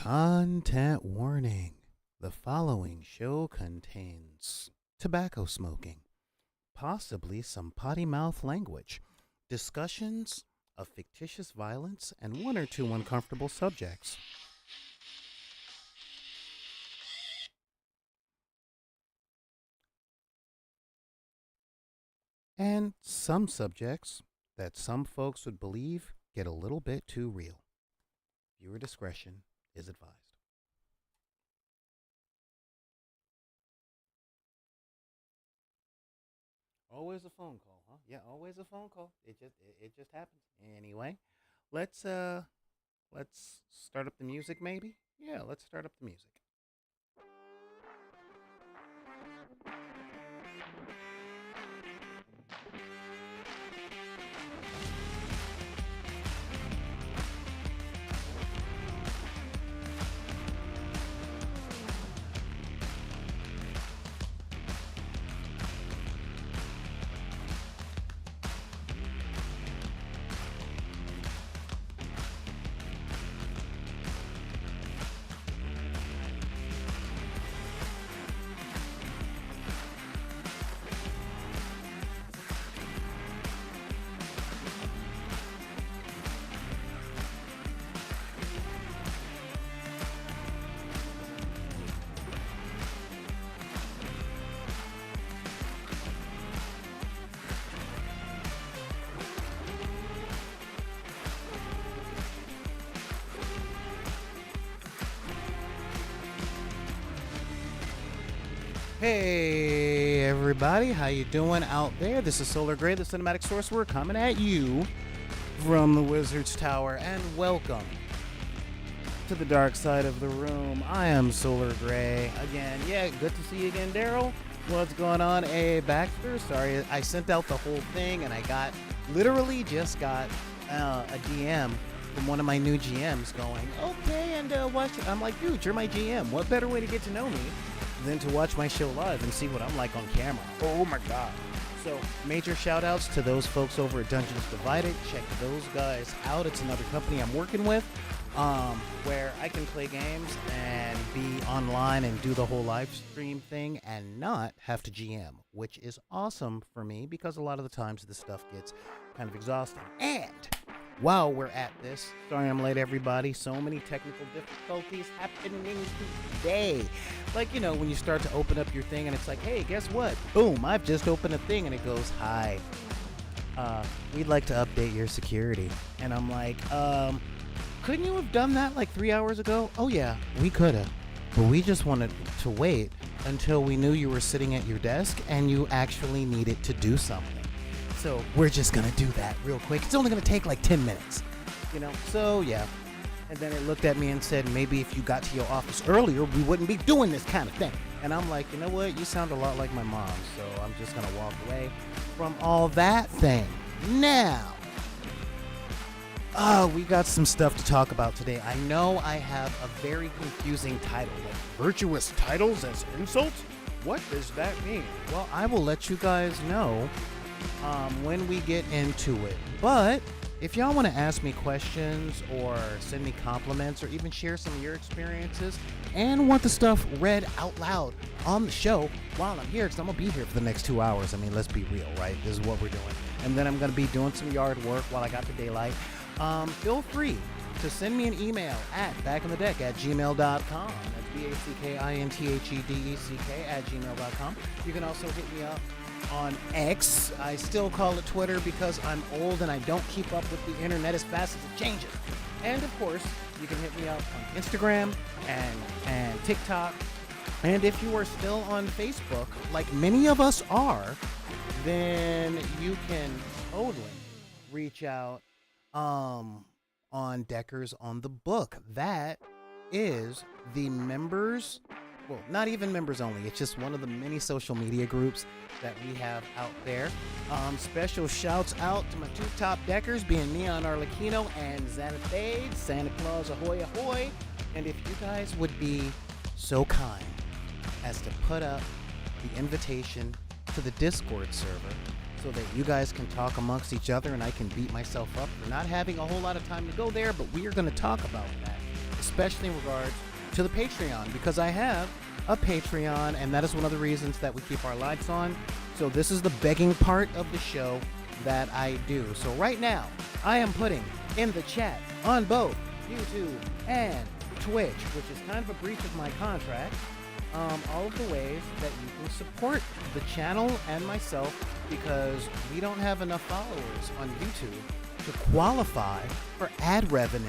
Content warning. The following show contains tobacco smoking, possibly some potty mouth language, discussions of fictitious violence, and one or two uncomfortable subjects. And some subjects that some folks would believe get a little bit too real. Viewer discretion is advised. Always a phone call, huh? Yeah, always a phone call. It just happens. Anyway, let's start up the music maybe? Yeah, let's start up the music. Hey everybody, how you doing out there? This is Solar Gray, the Cinematic Sorcerer, coming at you from the Wizard's Tower, and welcome to the dark side of the room. I am Solar Gray again. Yeah, good to see you again, Daryl. What's going on, A. Baxter? Sorry, I sent out the whole thing, and I literally just got a DM from one of my new GMs going, okay, and watch. I'm like, dude, you're my GM. What better way to get to know me than to watch my show live and see what I'm like on camera? Oh my god. So major shout outs to those folks over at Dungeons Divided. Check those guys out. It's another company I'm working with where I can play games and be online and do the whole live stream thing and not have to GM, which is awesome for me because a lot of the times this stuff gets kind of exhausting. And while we're at this, sorry I'm late everybody, so many technical difficulties happening today. Like, you know, when you start to open up your thing and it's like, hey, guess what? Boom, I've just opened a thing and it goes, hi, we'd like to update your security. And I'm like, couldn't you have done that like 3 hours ago? Oh yeah, we could have. But we just wanted to wait until we knew you were sitting at your desk and you actually needed to do something. So we're just going to do that real quick. It's only going to take like 10 minutes, you know? So yeah. And then it looked at me and said, maybe if you got to your office earlier, we wouldn't be doing this kind of thing. And I'm like, you know what? You sound a lot like my mom. So I'm just going to walk away from all that thing. Now, we got some stuff to talk about today. I know I have a very confusing title. Like, virtuous titles as insults? What does that mean? Well, I will let you guys know when we get into it. But if y'all want to ask me questions or send me compliments or even share some of your experiences and want the stuff read out loud on the show while I'm here, because I'm going to be here for the next 2 hours. I mean, let's be real, right? This is what we're doing. And then I'm going to be doing some yard work while I got the daylight. Feel free to send me an email at backinthedeck@gmail.com. That's BACKINTHEDECK@gmail.com. You can also hit me up on X. I still call it Twitter because I'm old and I don't keep up with the internet as fast as it changes. And of course, you can hit me up on Instagram and TikTok. And if you are still on Facebook, like many of us are, then you can totally reach out on Deckers on the Book. That is the members, well, not even members only. It's just one of the many social media groups that we have out there. Special shouts out to my two top deckers, being Neon Arlecchino and Xanathade. Santa Claus ahoy ahoy. And if you guys would be so kind as to put up the invitation to the Discord server so that you guys can talk amongst each other and I can beat myself up for not having a whole lot of time to go there, but we are going to talk about that especially in regards to the Patreon, because I have a Patreon, and that is one of the reasons that we keep our lights on. So this is the begging part of the show that I do. So right now, I am putting in the chat on both YouTube and Twitch, which is kind of a breach of my contract, all of the ways that you can support the channel and myself, because we don't have enough followers on YouTube to qualify for ad revenue.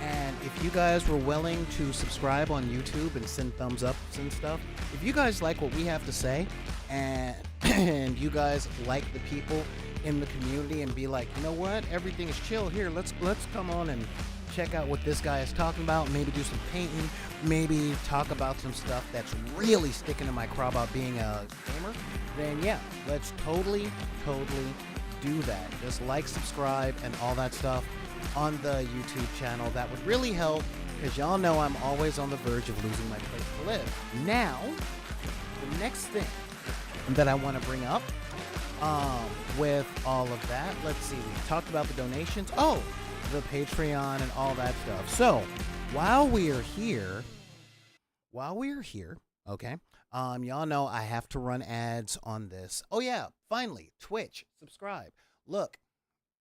And if you guys were willing to subscribe on YouTube and send thumbs ups and stuff, if you guys like what we have to say, and and you guys like the people in the community and be like, you know what, everything is chill here, let's come on and check out what this guy is talking about, maybe do some painting, maybe talk about some stuff that's really sticking in my craw about being a gamer, then yeah, let's totally do that. Just like, subscribe, and all that stuff on the YouTube channel. That would really help, because y'all know I'm always on the verge of losing my place to live. Now, the next thing that I want to bring up with all of that, let's see, we talked about the donations. Oh, the Patreon and all that stuff. So while we are here, okay, y'all know I have to run ads on this. Oh yeah, finally, Twitch, subscribe. Look,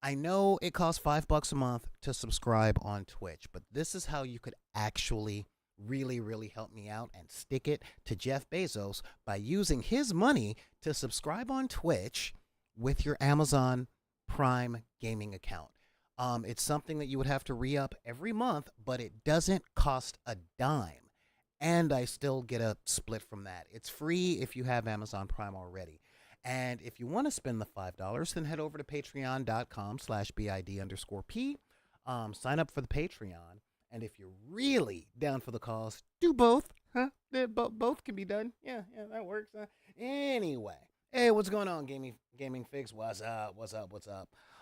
I know it costs $5 a month to subscribe on Twitch, but this is how you could actually really help me out and stick it to Jeff Bezos by using his money to subscribe on Twitch with your Amazon Prime gaming account. It's something that you would have to re-up every month, but it doesn't cost a dime. And I still get a split from that. It's free if you have Amazon Prime already. And if you want to spend the $5, then head over to patreon.com/BID_P. Sign up for the Patreon. And if you're really down for the cause, do both. Huh? Both can be done. Yeah, that works. Anyway. Hey, what's going on, Gaming Fix? What's up?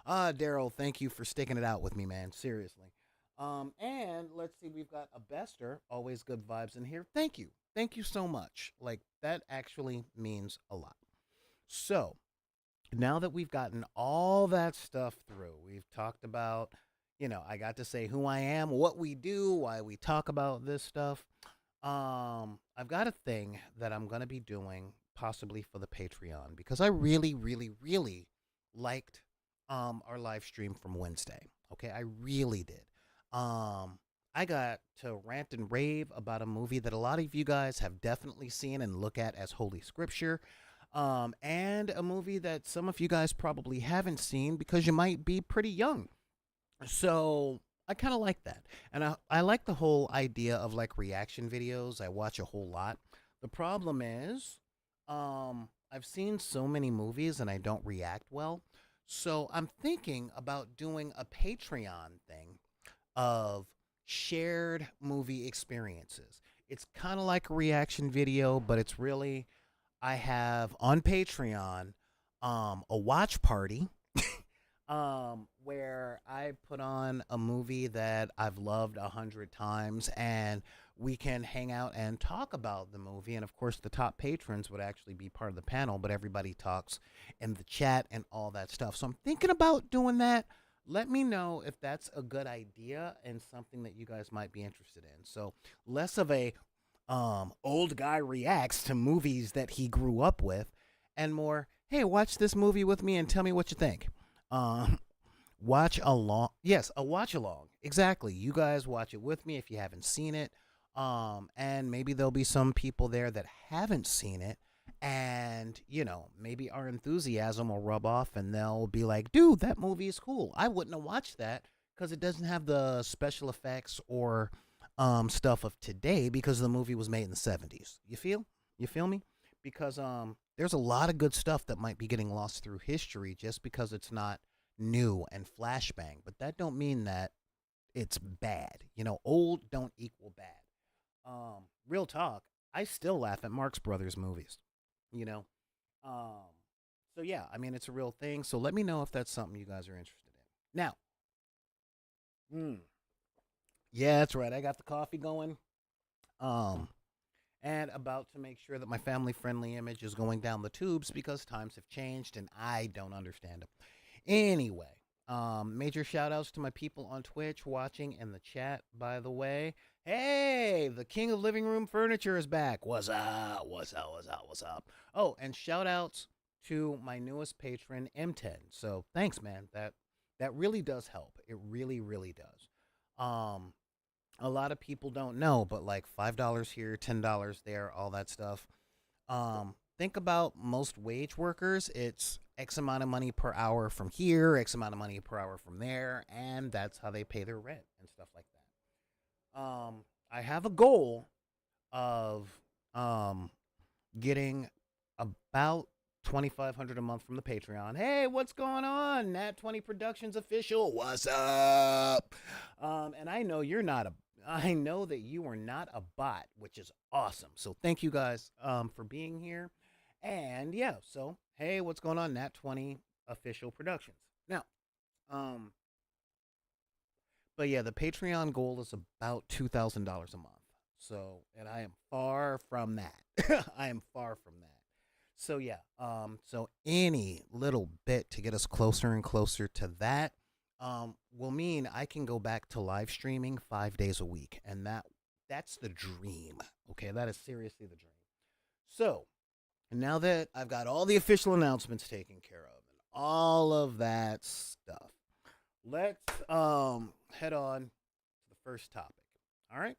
Daryl, thank you for sticking it out with me, man. Seriously. And let's see, we've got a Bester. Always good vibes in here. Thank you. Thank you so much. Like, that actually means a lot. So, now that we've gotten all that stuff through, we've talked about, I got to say who I am, what we do, why we talk about this stuff. I've got a thing that I'm going to be doing possibly for the Patreon, because I really liked our live stream from Wednesday. Okay, I really did. I got to rant and rave about a movie that a lot of you guys have definitely seen and look at as Holy Scripture. And a movie that some of you guys probably haven't seen because you might be pretty young. So I kind of like that. And I like the whole idea of like reaction videos. I watch a whole lot. The problem is, I've seen so many movies and I don't react well. So I'm thinking about doing a Patreon thing of shared movie experiences. It's kind of like a reaction video, but it's really, I have on Patreon a watch party where I put on a movie that I've loved 100 times, and we can hang out and talk about the movie. And of course, the top patrons would actually be part of the panel, but everybody talks in the chat and all that stuff. So I'm thinking about doing that. Let me know if that's a good idea and something that you guys might be interested in. So less of a old guy reacts to movies that he grew up with, and more, hey, watch this movie with me and tell me what you think. Watch along. Yes, a watch along. Exactly. You guys watch it with me if you haven't seen it. And maybe there'll be some people there that haven't seen it, and maybe our enthusiasm will rub off and they'll be like, dude, that movie is cool. I wouldn't have watched that because it doesn't have the special effects or stuff of today, because the movie was made in the 70s. You feel me? Because there's a lot of good stuff that might be getting lost through history just because it's not new and flashbang. But that don't mean that it's bad. Old don't equal bad. Real talk, I still laugh at Marx Brothers movies. So yeah, I mean, it's a real thing. So let me know if that's something you guys are interested in. Now, yeah, that's right. I got the coffee going. And about to make sure that my family-friendly image is going down the tubes because times have changed and I don't understand them. Anyway, Major shout outs to my people on Twitch watching in the chat, by the way. Hey, the king of living room furniture is back. What's up? What's up? What's up? What's up? Oh, and shout outs to my newest patron, M10. So thanks, man. That really does help. It really, really does. Um, a lot of people don't know, but like $5 here, $10 there, all that stuff. Think about most wage workers. It's X amount of money per hour from here, X amount of money per hour from there, and that's how they pay their rent and stuff like that. I have a goal of um getting about 2,500 a month from the Patreon. Hey, what's going on? Nat 20 Productions official. What's up? And I know that you are not a bot, which is awesome. So thank you guys for being here. And yeah, so hey, what's going on? Nat 20 official productions. Now, um, but yeah, the Patreon goal is about $2,000 a month. So, and I am far from that. I am far from that. So yeah, so any little bit to get us closer and closer to that, will mean I can go back to live streaming 5 days a week, and that's the dream. Okay, that is seriously the dream. So now that I've got all the official announcements taken care of and all of that stuff, let's head on to the first topic. All right.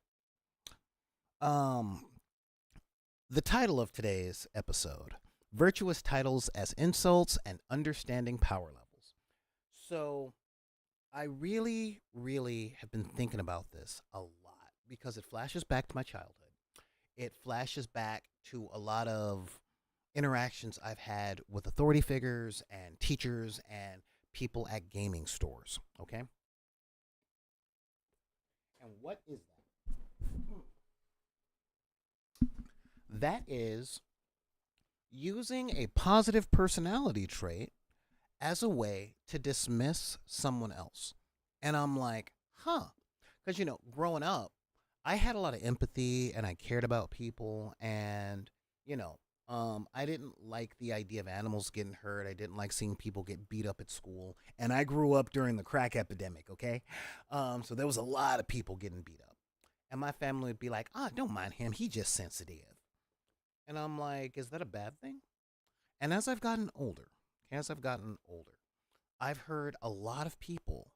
Um, the title of today's episode: Virtuous Titles as Insults and Understanding Power Levels. So, I really, really have been thinking about this a lot because it flashes back to my childhood. It flashes back to a lot of interactions I've had with authority figures and teachers and people at gaming stores. Okay? And what is that? That is using a positive personality trait as a way to dismiss someone else. And I'm like, huh. Because, growing up, I had a lot of empathy and I cared about people. And, I didn't like the idea of animals getting hurt. I didn't like seeing people get beat up at school. And I grew up during the crack epidemic, okay? So there was a lot of people getting beat up. And my family would be like, don't mind him. He just sensitive. And I'm like, is that a bad thing? And as I've gotten older, I've heard a lot of people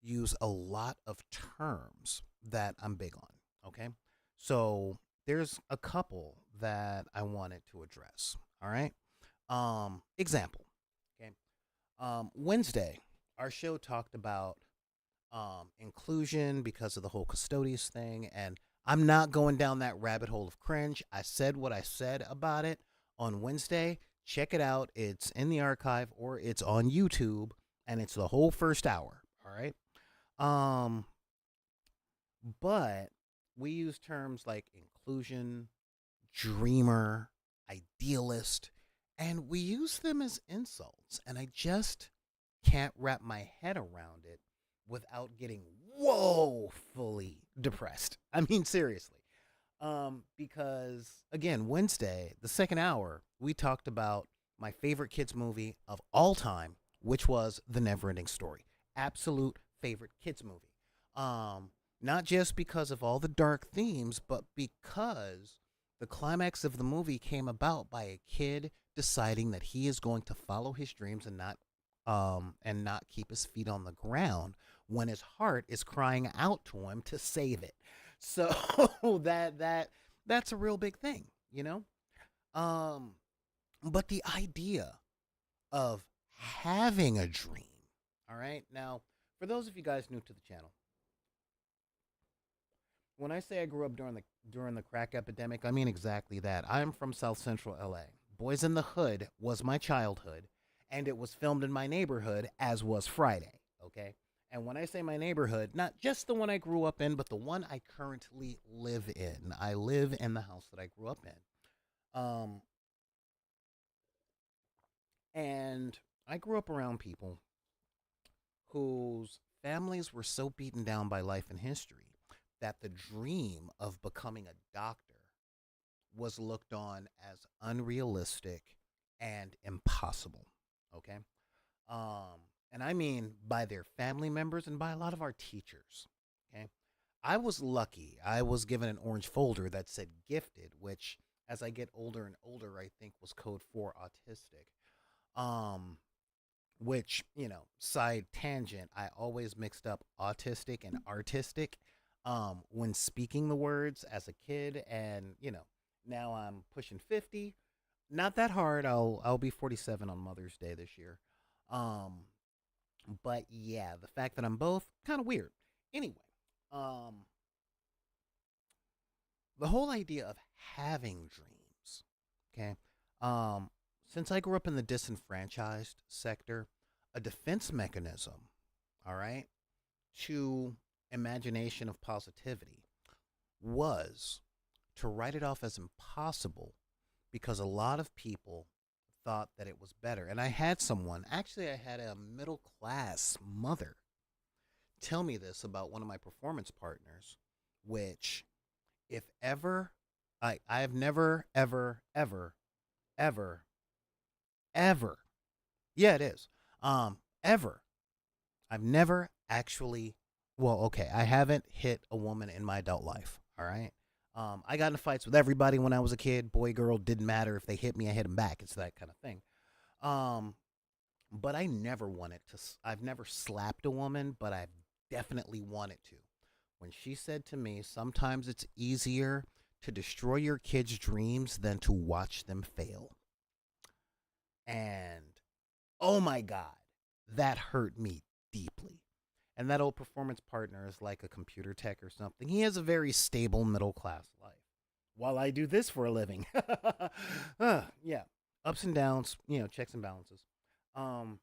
use a lot of terms that I'm big on. Okay. So there's a couple that I wanted to address. All right. Example. Okay. Wednesday, our show talked about inclusion because of the whole custodies thing. And I'm not going down that rabbit hole of cringe. I said what I said about it on Wednesday. Check it out. It's in the archive or it's on YouTube, and it's the whole first hour. All right. Um, but we use terms like inclusion, dreamer, idealist, and we use them as insults. And I just can't wrap my head around it without getting woefully depressed. I mean, seriously. Because again, Wednesday, the second hour, we talked about my favorite kids movie of all time, which was The Neverending Story. Absolute favorite kids movie. Not just because of all the dark themes, but because the climax of the movie came about by a kid deciding that he is going to follow his dreams and not keep his feet on the ground when his heart is crying out to him to save it. So that's a real big thing, you know? Um but the idea of having a dream. All right? Now, for those of you guys new to the channel, when I say I grew up during the crack epidemic, I mean exactly that. I'm from South Central LA. Boys in the Hood was my childhood, and it was filmed in my neighborhood, as was Friday. Okay? And when I say my neighborhood, not just the one I grew up in, but the one I currently live in. I live in the house that I grew up in. And I grew up around people whose families were so beaten down by life and history that the dream of becoming a doctor was looked on as unrealistic and impossible. Okay. And I mean by their family members and by a lot of our teachers. Okay. I was lucky. I was given an orange folder that said gifted, which as I get older and older, I think was code for autistic. Um, which, side tangent, I always mixed up autistic and artistic when speaking the words as a kid. And, now I'm pushing 50. Not that hard. I'll be 47 on Mother's Day this year. Um, but yeah, the fact that I'm both kind of weird. Anyway, um, the whole idea of having dreams. Okay, um, since I grew up in the disenfranchised sector, a defense mechanism. All right, to imagination of positivity was to write it off as impossible because a lot of people thought that it was better. And I had someone, actually, I had a middle class mother tell me this about one of my performance partners, which, if ever, I have never, ever, ever, ever, ever, yeah, it is, ever, I've never actually, well, okay, I haven't hit a woman in my adult life, all right? I got into fights with everybody when I was a kid. Boy, girl, didn't matter. If they hit me, I hit them back. It's that kind of thing. Um, but I never wanted to. I've never slapped a woman, but I've definitely wanted to. When she said to me, sometimes it's easier to destroy your kids' dreams than to watch them fail. And oh my God, that hurt me deeply. And that old performance partner is like a computer tech or something. He has a very stable middle class life while I do this for a living. Yeah, ups and downs, checks and balances. Um,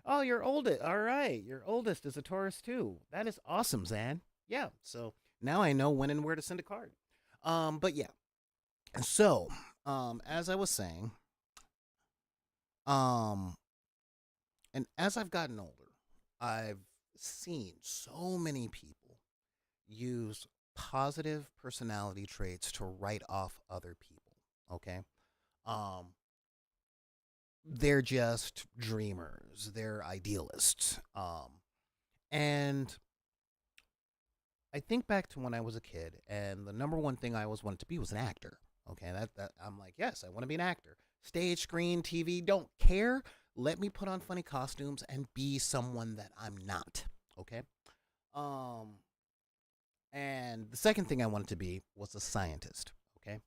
oh, your oldest. All right, your oldest is a Taurus too. That is awesome, Zan. Yeah. So now I know when and where to send a card. But yeah. So, as I was saying, um, and as I've gotten older, I've seen so many people use positive personality traits to write off other people. Okay. Um, they're just dreamers. They're idealists. And I think back to when I was a kid, and the number one thing I always wanted to be was an actor. Okay, that I'm like, yes, I want to be an actor. Stage, screen, TV, don't care. Let me put on funny costumes and be someone that I'm not. Okay. Um, and the second thing I wanted to be was a scientist. Okay.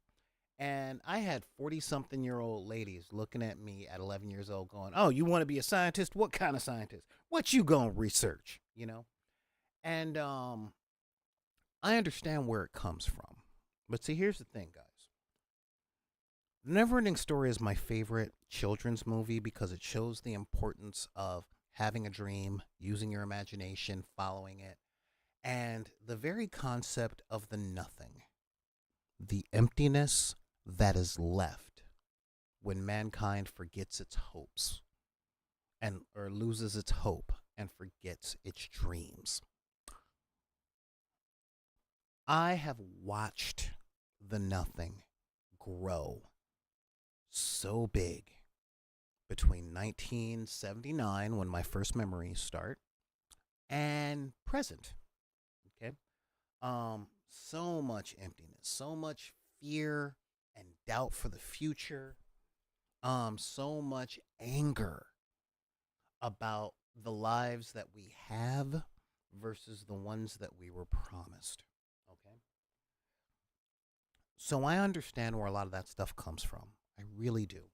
And I had 40 something year old ladies looking at me at 11 years old going, "Oh, you want to be a scientist? What kind of scientist? What you going to research?" And I understand where it comes from. But see, here's the thing, guys. The Neverending Story is my favorite children's movie because it shows the importance of having a dream, using your imagination, following it, and the very concept of the nothing, the emptiness that is left when mankind forgets its hopes and or loses its hope and forgets its dreams. I have watched the nothing grow so big between 1979, when my first memories start, and present. Okay. So much emptiness, so much fear and doubt for the future, so much anger about the lives that we have versus the ones that we were promised. Okay. So I understand where a lot of that stuff comes from. I really do.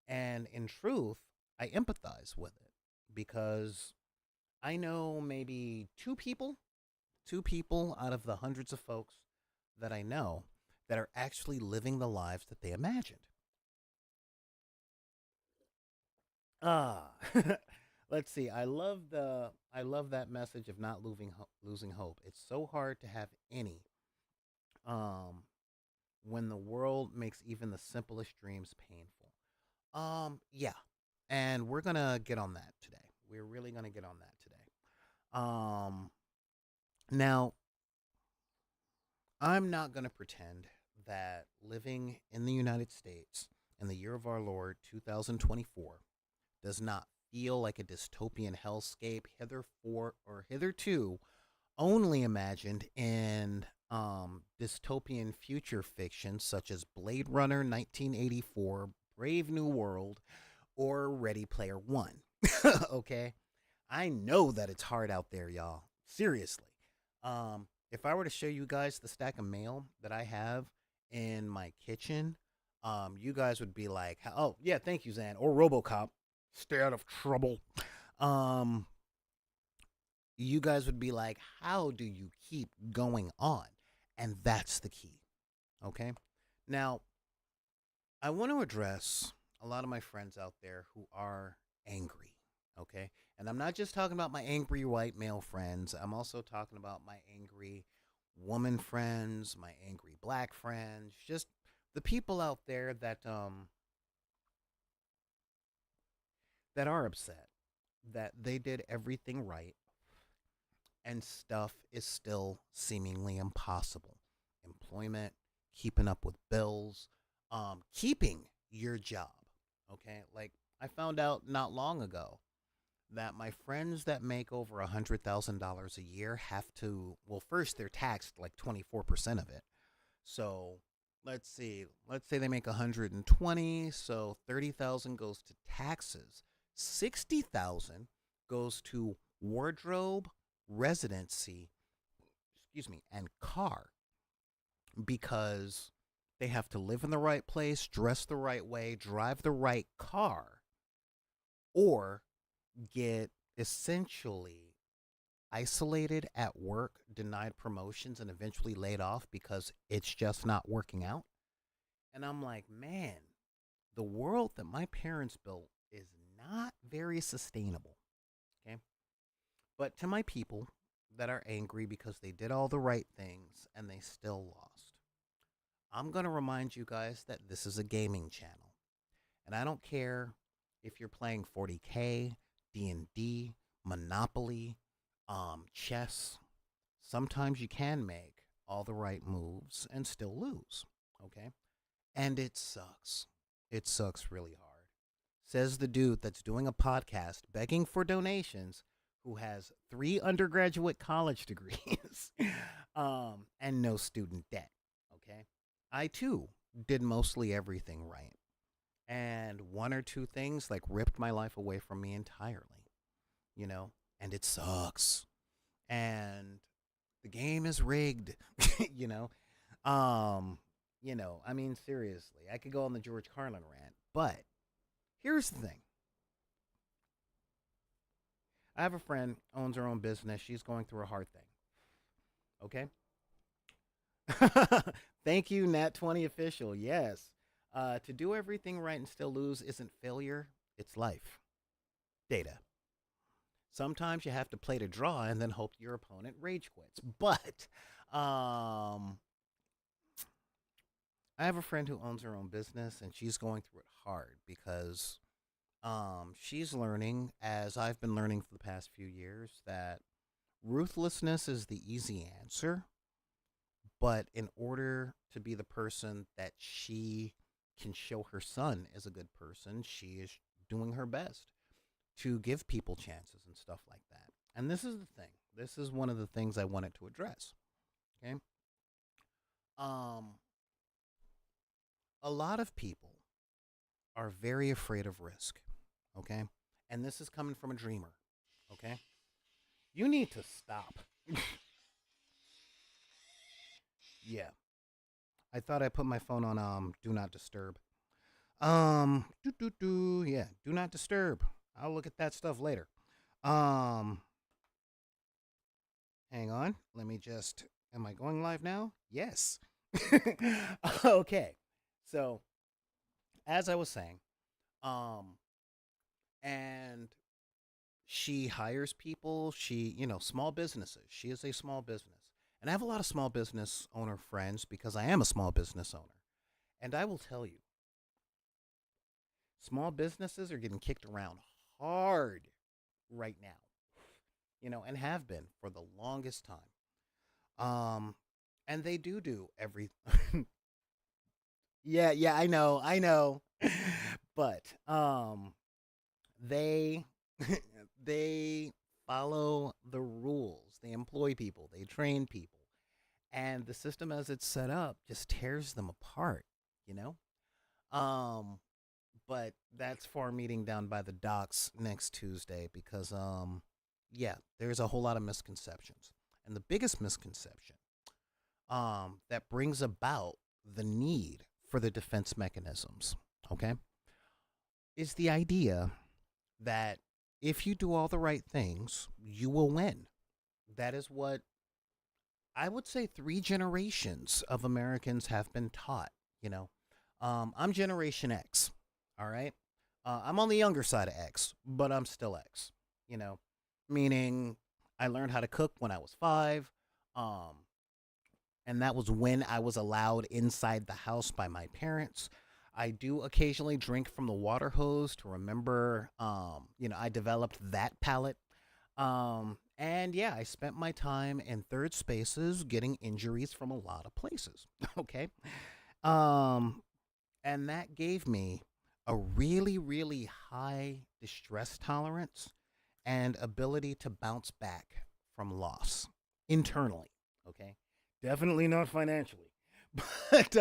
And in truth, I empathize with it because I know maybe two people out of the hundreds of folks that I know that are actually living the lives that they imagined. Ah, let's see. I love that message of not losing hope. It's so hard to have any um when the world makes even the simplest dreams painful. Yeah. And we're going to get on that today. We're really going to get on that today. Um now I'm not going to pretend that living in the United States in the year of our Lord 2024 does not feel like a dystopian hellscape hitherto only imagined in dystopian future fiction such as Blade Runner 1984, Brave New World, or Ready Player One. Okay? I know that it's hard out there, y'all. Seriously. If I were to show you guys the stack of mail that I have in my kitchen, you guys would be like, "Oh, yeah, thank you, Zan," or RoboCop. Stay out of trouble. Um, you guys would be like, "How do you keep going on?" And that's the key. Okay. Now, I want to address a lot of my friends out there who are angry. Okay. And I'm not just talking about my angry white male friends, I'm also talking about my angry woman friends, my angry black friends, just the people out there that are upset that they did everything right and stuff is still seemingly impossible. Employment, keeping up with bills, keeping your job. Okay, like I found out not long ago that my friends that make over $100,000 a year have to. Well, first they're taxed like 24% of it. So let's see. Let's say they make 120, so 30,000 goes to taxes. 60,000 goes to wardrobe, residency, excuse me, and car because they have to live in the right place, dress the right way, drive the right car, or get essentially isolated at work, denied promotions, and eventually laid off because it's just not working out. And I'm like, man, the world that my parents built is not very sustainable. Okay. But to my people that are angry because they did all the right things and they still lost, I'm going to remind you guys that this is a gaming channel. And I don't care if you're playing 40K, D&D, Monopoly, chess. Sometimes you can make all the right moves and still lose. Okay? And it sucks. It sucks really hard. Says the dude that's doing a podcast begging for donations who has 3 undergraduate college degrees and no student debt. Okay? I too did mostly everything right. And one or two things like ripped my life away from me entirely, you know? And it sucks. And the game is rigged, you know? Um, I mean, seriously, I could go on the George Carlin rant, but here's the thing. I have a friend owns her own business. She's going through a hard thing. Okay. Thank you, Nat 20 official. Yes. To do everything right and still lose isn't failure, it's life. Data. Sometimes you have to play to draw and then hope your opponent rage quits. But I have a friend who owns her own business and she's going through it hard because she's learning, as I've been learning for the past few years, that ruthlessness is the easy answer. But in order to be the person that she can show her son is a good person, she is doing her best to give people chances and stuff like that. And this is the thing. This is one of the things I wanted to address. Okay. Um, a lot of people are very afraid of risk. Okay. And this is coming from a dreamer. Okay. You need to stop. Yeah. I thought I put my phone on do not disturb. Yeah, do not disturb. I'll look at that stuff later. Um, hang on. Let me just. Am I going live now? Yes. Okay. So, as I was saying, um, and she hires people. Small businesses. She is a small business, and I have a lot of small business owner friends because I am a small business owner, and I will tell you, small businesses are getting kicked around hard right now, and have been for the longest time. Um, and they do every. Yeah, yeah, I know, but they They follow the rules. They employ people. They train people. And the system as it's set up just tears them apart, you know? Um, but that's for our meeting down by the docks next Tuesday because yeah, there's a whole lot of misconceptions. And the biggest misconception that brings about the need for the defense mechanisms, okay, is the idea that if you do all the right things, you will win. That is what I would say three generations of Americans have been taught. You know, I'm Generation X. All right. I'm on the younger side of X, but I'm still X. You know, meaning I learned how to cook when I was 5. Um, and that was when I was allowed inside the house by my parents. I do occasionally drink from the water hose to remember, I developed that palate. And yeah, I spent my time in third spaces getting injuries from a lot of places. Okay. Um, and that gave me a really, really high distress tolerance and ability to bounce back from loss internally. Okay. Definitely not financially. But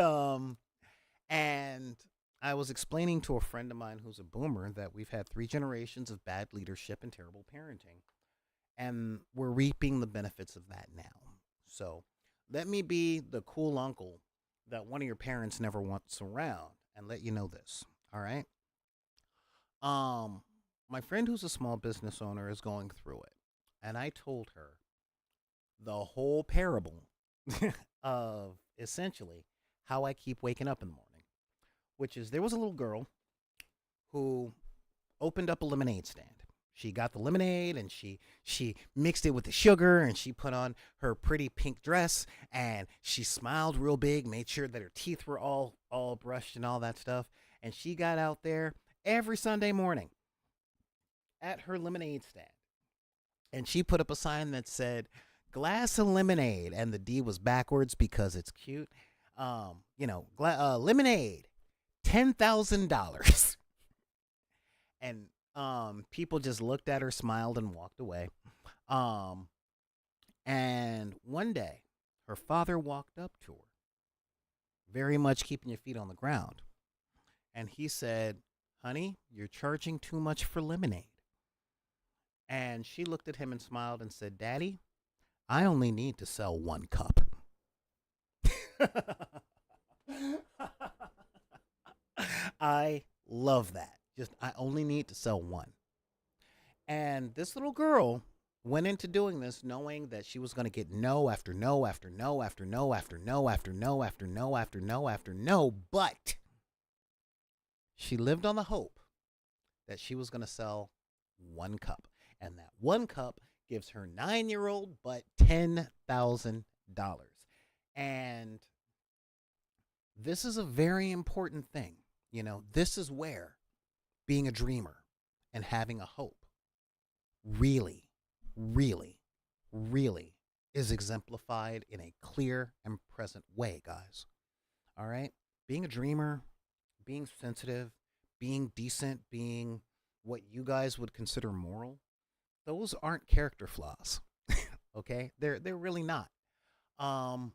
and I was explaining to a friend of mine who's a boomer that we've had 3 generations of bad leadership and terrible parenting, and we're reaping the benefits of that now. So let me be the cool uncle that one of your parents never wants around and let you know this. All right. Um, my friend who's a small business owner is going through it, and I told her the whole parable of essentially how I keep waking up in the morning, which is there was a little girl who opened up a lemonade stand. She got the lemonade and she mixed it with the sugar and she put on her pretty pink dress and she smiled real big, made sure that her teeth were all brushed and all that stuff. And she got out there every Sunday morning at her lemonade stand and she put up a sign that said glass of lemonade and the D was backwards because it's cute. Lemonade, $10,000. And people just looked at her, smiled, and walked away. Um, and one day, her father walked up to her, very much keeping your feet on the ground, and he said, "Honey, you're charging too much for lemonade." And she looked at him and smiled and said, "Daddy, I only need to sell 1 cup." I love that. Just I only need to sell one. And this little girl went into doing this knowing that she was going to get no after no after no after no after no after no after no after no after no, but she lived on the hope that she was going to sell 1 cup. And that 1 cup gives her 9-year old but $10,000. And this is a very important thing. This is where being a dreamer and having a hope really, really, really is exemplified in a clear and present way, guys. All right? Being a dreamer, being sensitive, being decent, being what you guys would consider moral, those aren't character flaws. Okay? They're really not. Um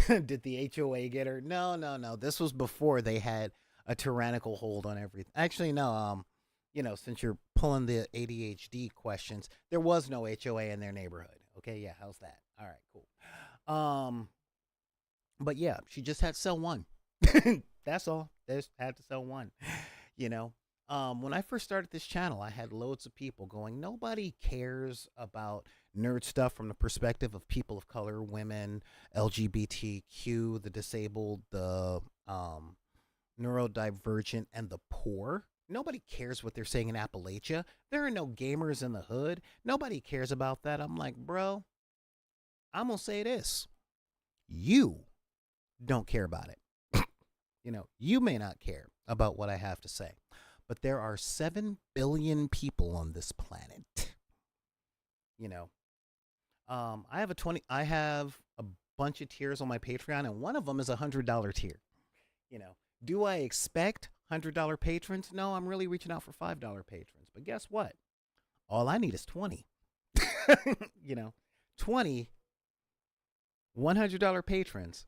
did the HOA get her? No, no, no. This was before they had a tyrannical hold on everything. Actually, no. Since you're pulling the ADHD questions, there was no HOA in their neighborhood. Okay, yeah, how's that? All right, cool. But yeah, she just had to sell one. That's all. They just had to sell one. You know, when I first started this channel, I had loads of people going, nobody cares about nerd stuff from the perspective of people of color, women, LGBTQ, the disabled, the neurodivergent, and the poor. Nobody cares what they're saying in Appalachia. There are no gamers in the hood. Nobody cares about that. I'm like, bro, I'm going to say this. You don't care about it. You may not care about what I have to say, but there are 7 billion people on this planet. You know, I have a bunch of tiers on my Patreon, and one of them is $100 tier. Do I expect $100 patrons? No, I'm really reaching out for $5 patrons. But guess what? All I need is 20. you know, 20 $100 patrons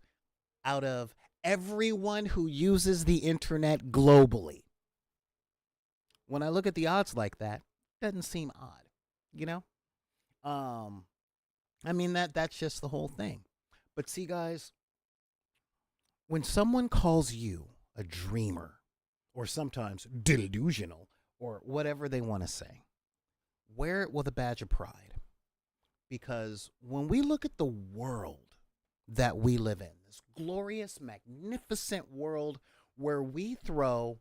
out of everyone who uses the internet globally. When I look at the odds like that, it doesn't seem odd, you know? Um I mean that's just the whole thing. But see guys, when someone calls you a dreamer or sometimes delusional or whatever they want to say, wear it with a badge of pride. Because when we look at the world that we live in, this glorious, magnificent world where we throw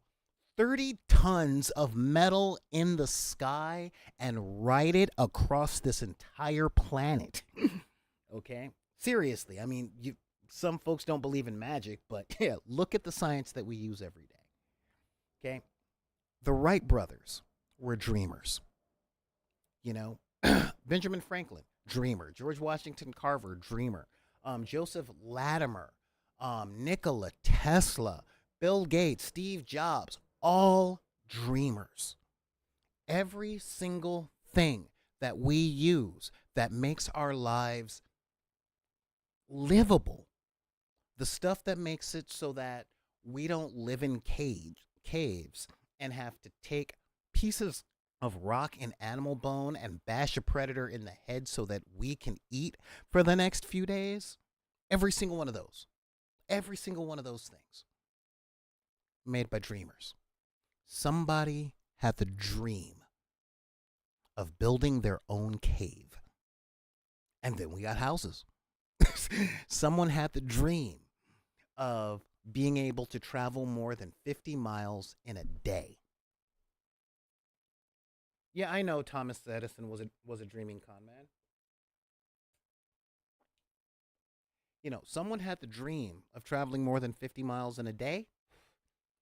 30 tons of metal in the sky and ride it across this entire planet. Okay? Seriously, I mean, some folks don't believe in magic, but yeah, look at the science that we use every day. Okay? The Wright brothers were dreamers. You know, Benjamin Franklin, dreamer. George Washington Carver, dreamer. Joseph Latimer, Nikola Tesla, Bill Gates, Steve Jobs, all dreamers. Every single thing that we use that makes our lives livable, the stuff that makes it so that we don't live in caves and have to take pieces of rock and animal bone and bash a predator in the head so that we can eat for the next few days. Every single one of those. Every single one of those things made by dreamers. Somebody had the dream of building their own cave. And then we got houses. Someone had the dream of being able to travel more than 50 miles in a day. Yeah, I know Thomas Edison was a dreaming con man. Someone had the dream of traveling more than 50 miles in a day,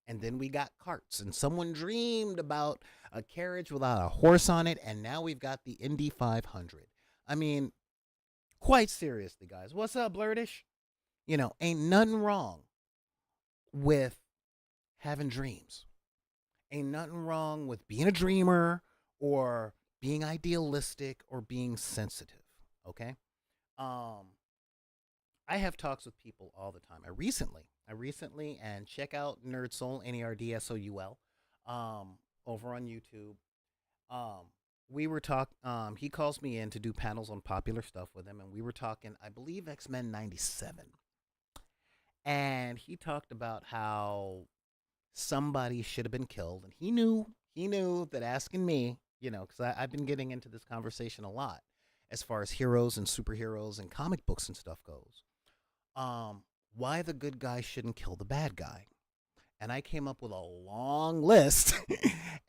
and then we got carts, and someone dreamed about a carriage without a horse on it, and now we've got the Indy 500. I mean, quite seriously, guys, what's up, Blurtish? Ain't nothing wrong with having dreams. Ain't nothing wrong with being a dreamer or being idealistic or being sensitive. Okay. Um, I have talks with people all the time. I recently, and check out Nerd Soul, NERDSOUL, over on YouTube. Um, we were he calls me in to do panels on popular stuff with him, and we were talking, I believe, X-Men 97. And he talked about how somebody should have been killed, and he knew that asking me, because I've been getting into this conversation a lot as far as heroes and superheroes and comic books and stuff goes. Um, why the good guy shouldn't kill the bad guy, and I came up with a long list,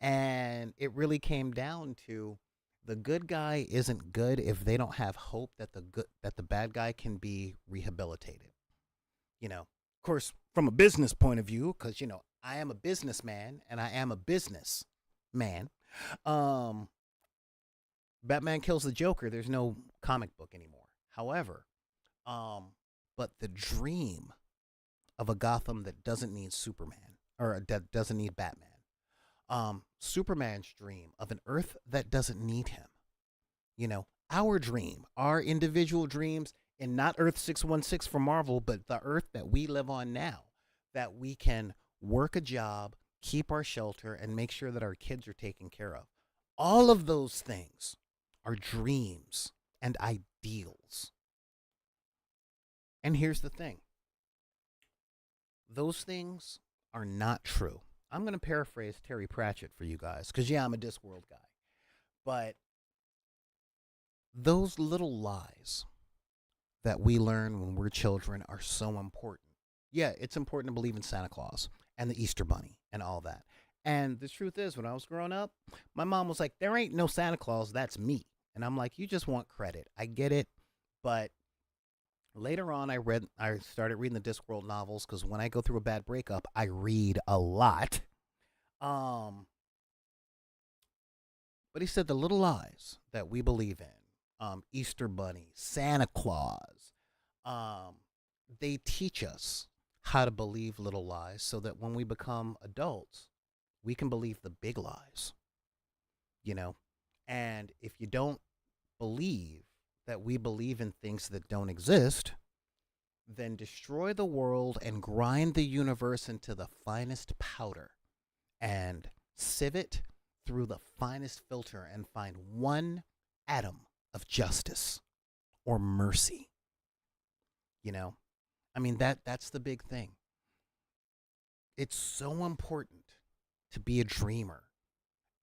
and it really came down to the good guy isn't good if they don't have hope that the bad guy can be rehabilitated. Of course, from a business point of view, because I am a businessman and I am a business man. Um, Batman kills the Joker. There's no comic book anymore. However, um, but the dream of a Gotham that doesn't need Superman or that doesn't need Batman. Superman's dream of an Earth that doesn't need him. Our dream, our individual dreams, and not Earth 616 for Marvel, but the Earth that we live on now, that we can work a job, keep our shelter, and make sure that our kids are taken care of. All of those things are dreams and ideals. And here's the thing, those things are not true. I'm going to paraphrase Terry Pratchett for you guys, because, yeah, I'm a Discworld guy. But those little lies that we learn when we're children are so important. Yeah, it's important to believe in Santa Claus and the Easter Bunny and all that. And the truth is, when I was growing up, my mom was like, there ain't no Santa Claus, that's me. And I'm like, you just want credit. I get it. But later on, I started reading the Discworld novels, because when I go through a bad breakup, I read a lot. Um, but he said the little lies that we believe in, Easter Bunny, Santa Claus, um, they teach us how to believe little lies so that when we become adults, we can believe the big lies, you know? And if you don't believe that we believe in things that don't exist, then destroy the world and grind the universe into the finest powder and sieve it through the finest filter and find one atom of justice or mercy. You know, I mean that's the big thing. It's so important to be a dreamer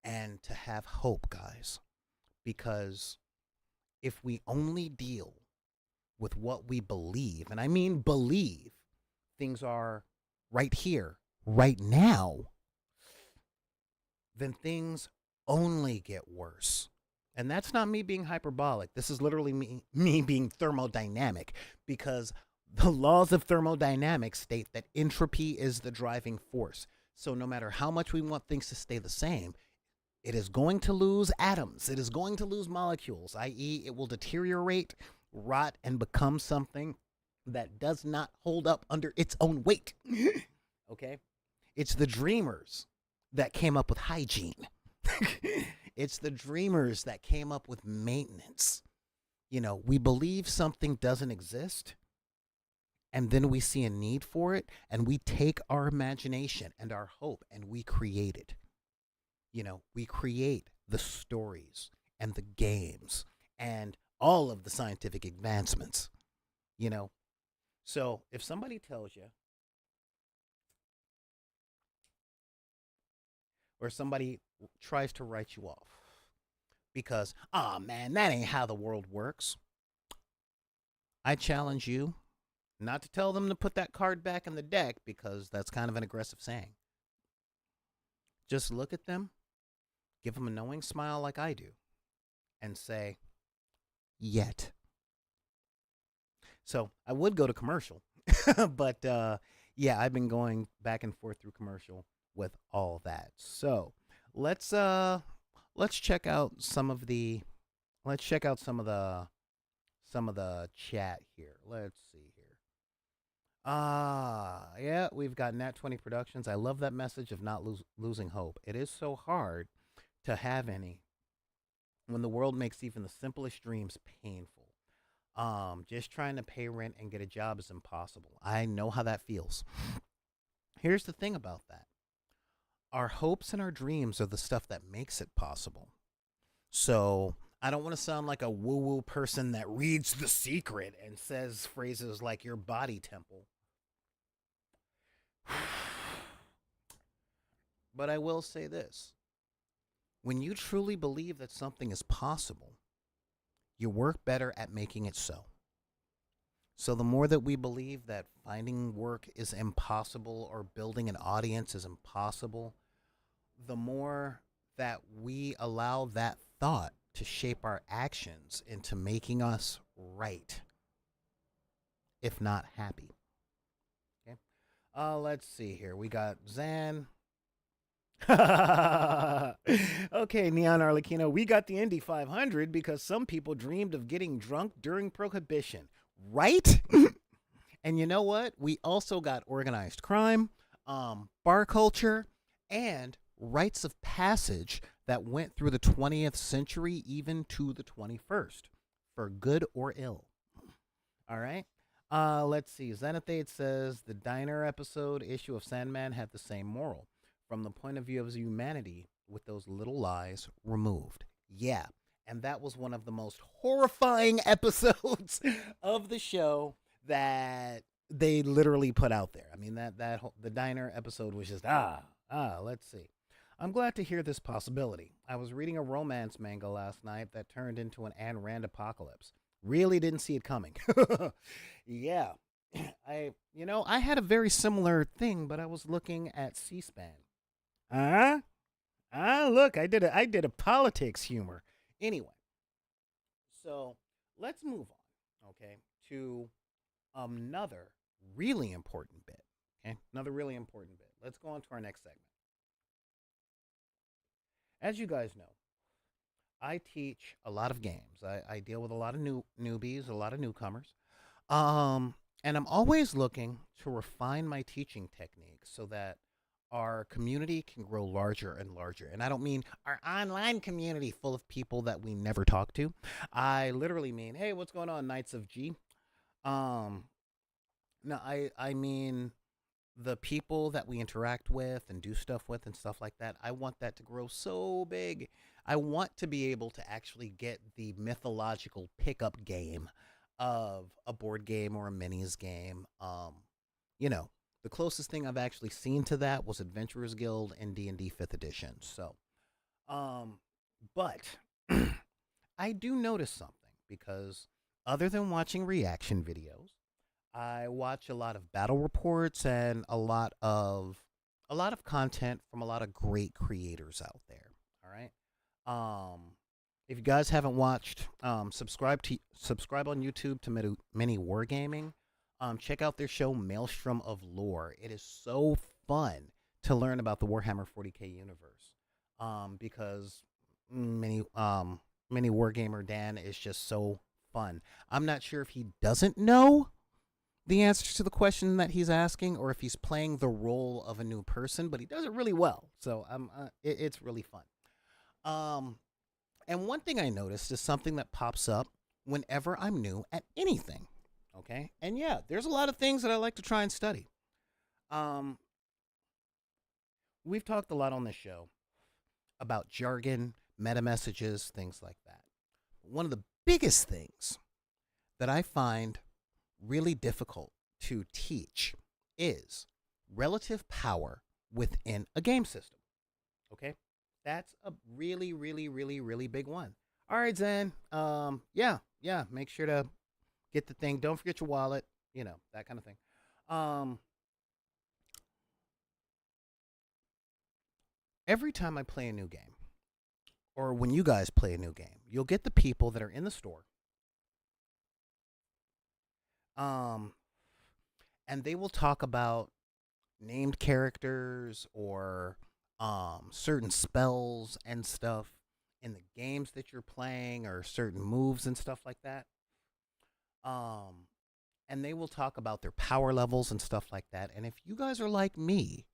and to have hope, guys, because if we only deal with what we believe, and I mean believe, things are right here, right now, then things only get worse. And that's not me being hyperbolic. This is literally me being thermodynamic because the laws of thermodynamics state that entropy is the driving force. So no matter how much we want things to stay the same, it is going to lose atoms. It is going to lose molecules, i.e., it will deteriorate, rot, and become something that does not hold up under its own weight. Okay? It's the dreamers that came up with hygiene. It's the dreamers that came up with maintenance. You know, we believe something doesn't exist, and then we see a need for it, and we take our imagination and our hope and we create it. You know, we create the stories and the games and all of the scientific advancements, you know. So if somebody tells you, or somebody tries to write you off because, oh man, that ain't how the world works, I challenge you not to tell them to put that card back in the deck because that's kind of an aggressive saying. Just look at them, give them a knowing smile like I do, and say, yet. So I would go to commercial, but yeah, I've been going back and forth through commercial with all that. So let's uh let's check out some of the let's check out some of the chat here. Let's see here. Yeah, we've got Nat 20 Productions. I love that message of not losing hope. It is so hard to have any when the world makes even the simplest dreams painful. Just trying to pay rent and get a job is impossible. I know how that feels. Here's the thing about that. Our hopes and our dreams are the stuff that makes it possible. So I don't want to sound like a woo woo person that reads The Secret and says phrases like your body temple. But I will say this: when you truly believe that something is possible, you work better at making it so. So the more that we believe that finding work is impossible or building an audience is impossible, the more that we allow that thought to shape our actions into making us right, if not happy. Okay. Let's see here. We got Zan. Okay, Neon Arlecchino, we got the Indy 500 because some people dreamed of getting drunk during Prohibition, right? And you know what? We also got organized crime, bar culture, and rites of passage that went through the 20th century even to the 21st, for good or ill. All right. Let's see. Xanathate says the diner episode issue of Sandman had the same moral from the point of view of humanity with those little lies removed. Yeah. And that was one of the most horrifying episodes of the show that they literally put out there. I mean, the diner episode was just, let's see. I'm glad to hear this possibility. I was reading a romance manga last night that turned into an Ayn Rand apocalypse. Really didn't see it coming. Yeah. I had a very similar thing, but I was looking at C-SPAN. Huh? Look, I did a politics humor. Anyway, so let's move on, okay, to another really important bit. Okay, another really important bit. Let's go on to our next segment. As you guys know, I teach a lot of games. I deal with a lot of newbies, a lot of newcomers. And I'm always looking to refine my teaching techniques so that our community can grow larger and larger. And I don't mean our online community full of people that we never talk to. I literally mean, hey, what's going on, Knights of G? Um, no, I mean the people that we interact with and do stuff with and stuff like that. I want that to grow so big. I want to be able to actually get the mythological pickup game of a board game or a minis game. You know, the closest thing I've actually seen to that was Adventurers Guild and D&D 5th edition. So, um but I do notice something because other than watching reaction videos, I watch a lot of battle reports and a lot of content from a lot of great creators out there. All right. If you guys haven't watched, subscribe on YouTube to Mini Wargaming. Check out their show Maelstrom of Lore. It is so fun to learn about the Warhammer 40k universe. Because Mini Wargamer Dan is just so fun. I'm not sure if he doesn't know the answers to the question that he's asking, or if he's playing the role of a new person, but he does it really well. So it's really fun. Um, and one thing I noticed is something that pops up whenever I'm new at anything. Okay, and yeah, there's a lot of things that I like to try and study. Um, we've talked a lot on this show about jargon, meta messages, things like that. One of the biggest things that I find really difficult to teach is relative power within a game system. Okay? That's a really, really, really, really big one. All right, Zen. Yeah. Make sure to get the thing. Don't forget your wallet. That kind of thing. Um, every time I play a new game, or when you guys play a new game, you'll get the people that are in the store. Um, and they will talk about named characters or certain spells and stuff in the games that you're playing, or certain moves and stuff like that. Um, and they will talk about their power levels and stuff like that. And if you guys are like me,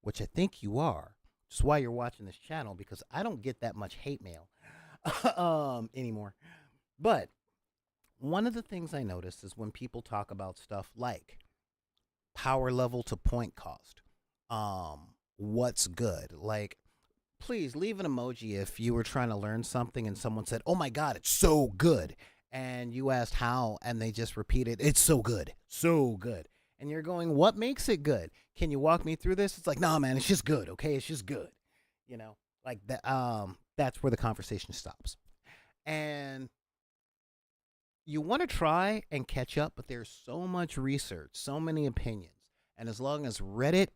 which I think you are, which is why you're watching this channel, because I don't get that much hate mail anymore. But one of the things I notice is when people talk about stuff like power level to point cost, what's good. Like, please leave an emoji if you were trying to learn something and someone said, "Oh my god, it's so good." And you asked how, and they just repeated, "It's so good. So good." And you're going, "What makes it good? Can you walk me through this?" It's like, "Nah, man, it's just good, okay? It's just good." You know, like that that's where the conversation stops. And you want to try and catch up, but there's so much research, so many opinions. And as long as Reddit,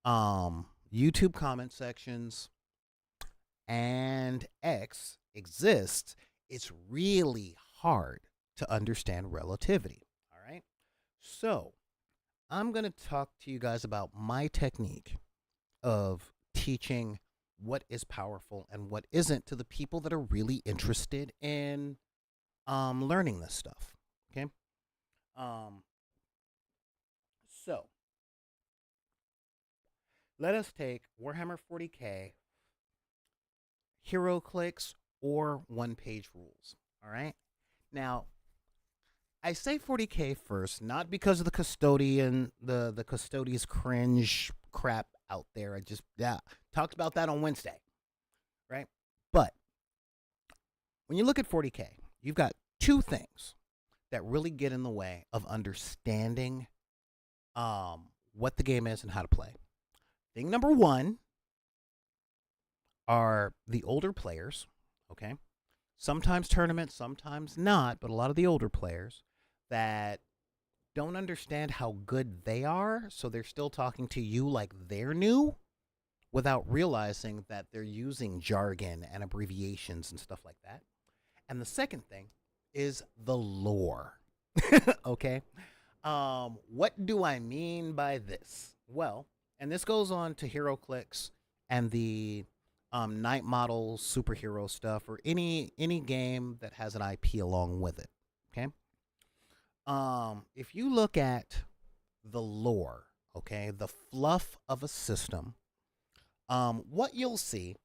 YouTube comment sections, and X exists, it's really hard to understand relativity. All right. So I'm going to talk to you guys about my technique of teaching what is powerful and what isn't to the people that are really interested in learning this stuff. Okay. Um, so let us take Warhammer 40k hero clicks or one page rules. All right. Now, I say 40k first, not because of the custodian, the custodian's cringe crap out there. I just talked about that on Wednesday, right? But when you look at 40k, you've got two things that really get in the way of understanding what the game is and how to play. Thing number one are the older players, okay? Sometimes tournaments, sometimes not, but a lot of the older players that don't understand how good they are, so they're still talking to you like they're new without realizing that they're using jargon and abbreviations and stuff like that. And the second thing is the lore. Okay? What do I mean by this? Well, and this goes on to HeroClix and the night model superhero stuff, or any game that has an IP along with it. Okay? If you look at the lore, okay, the fluff of a system, what you'll see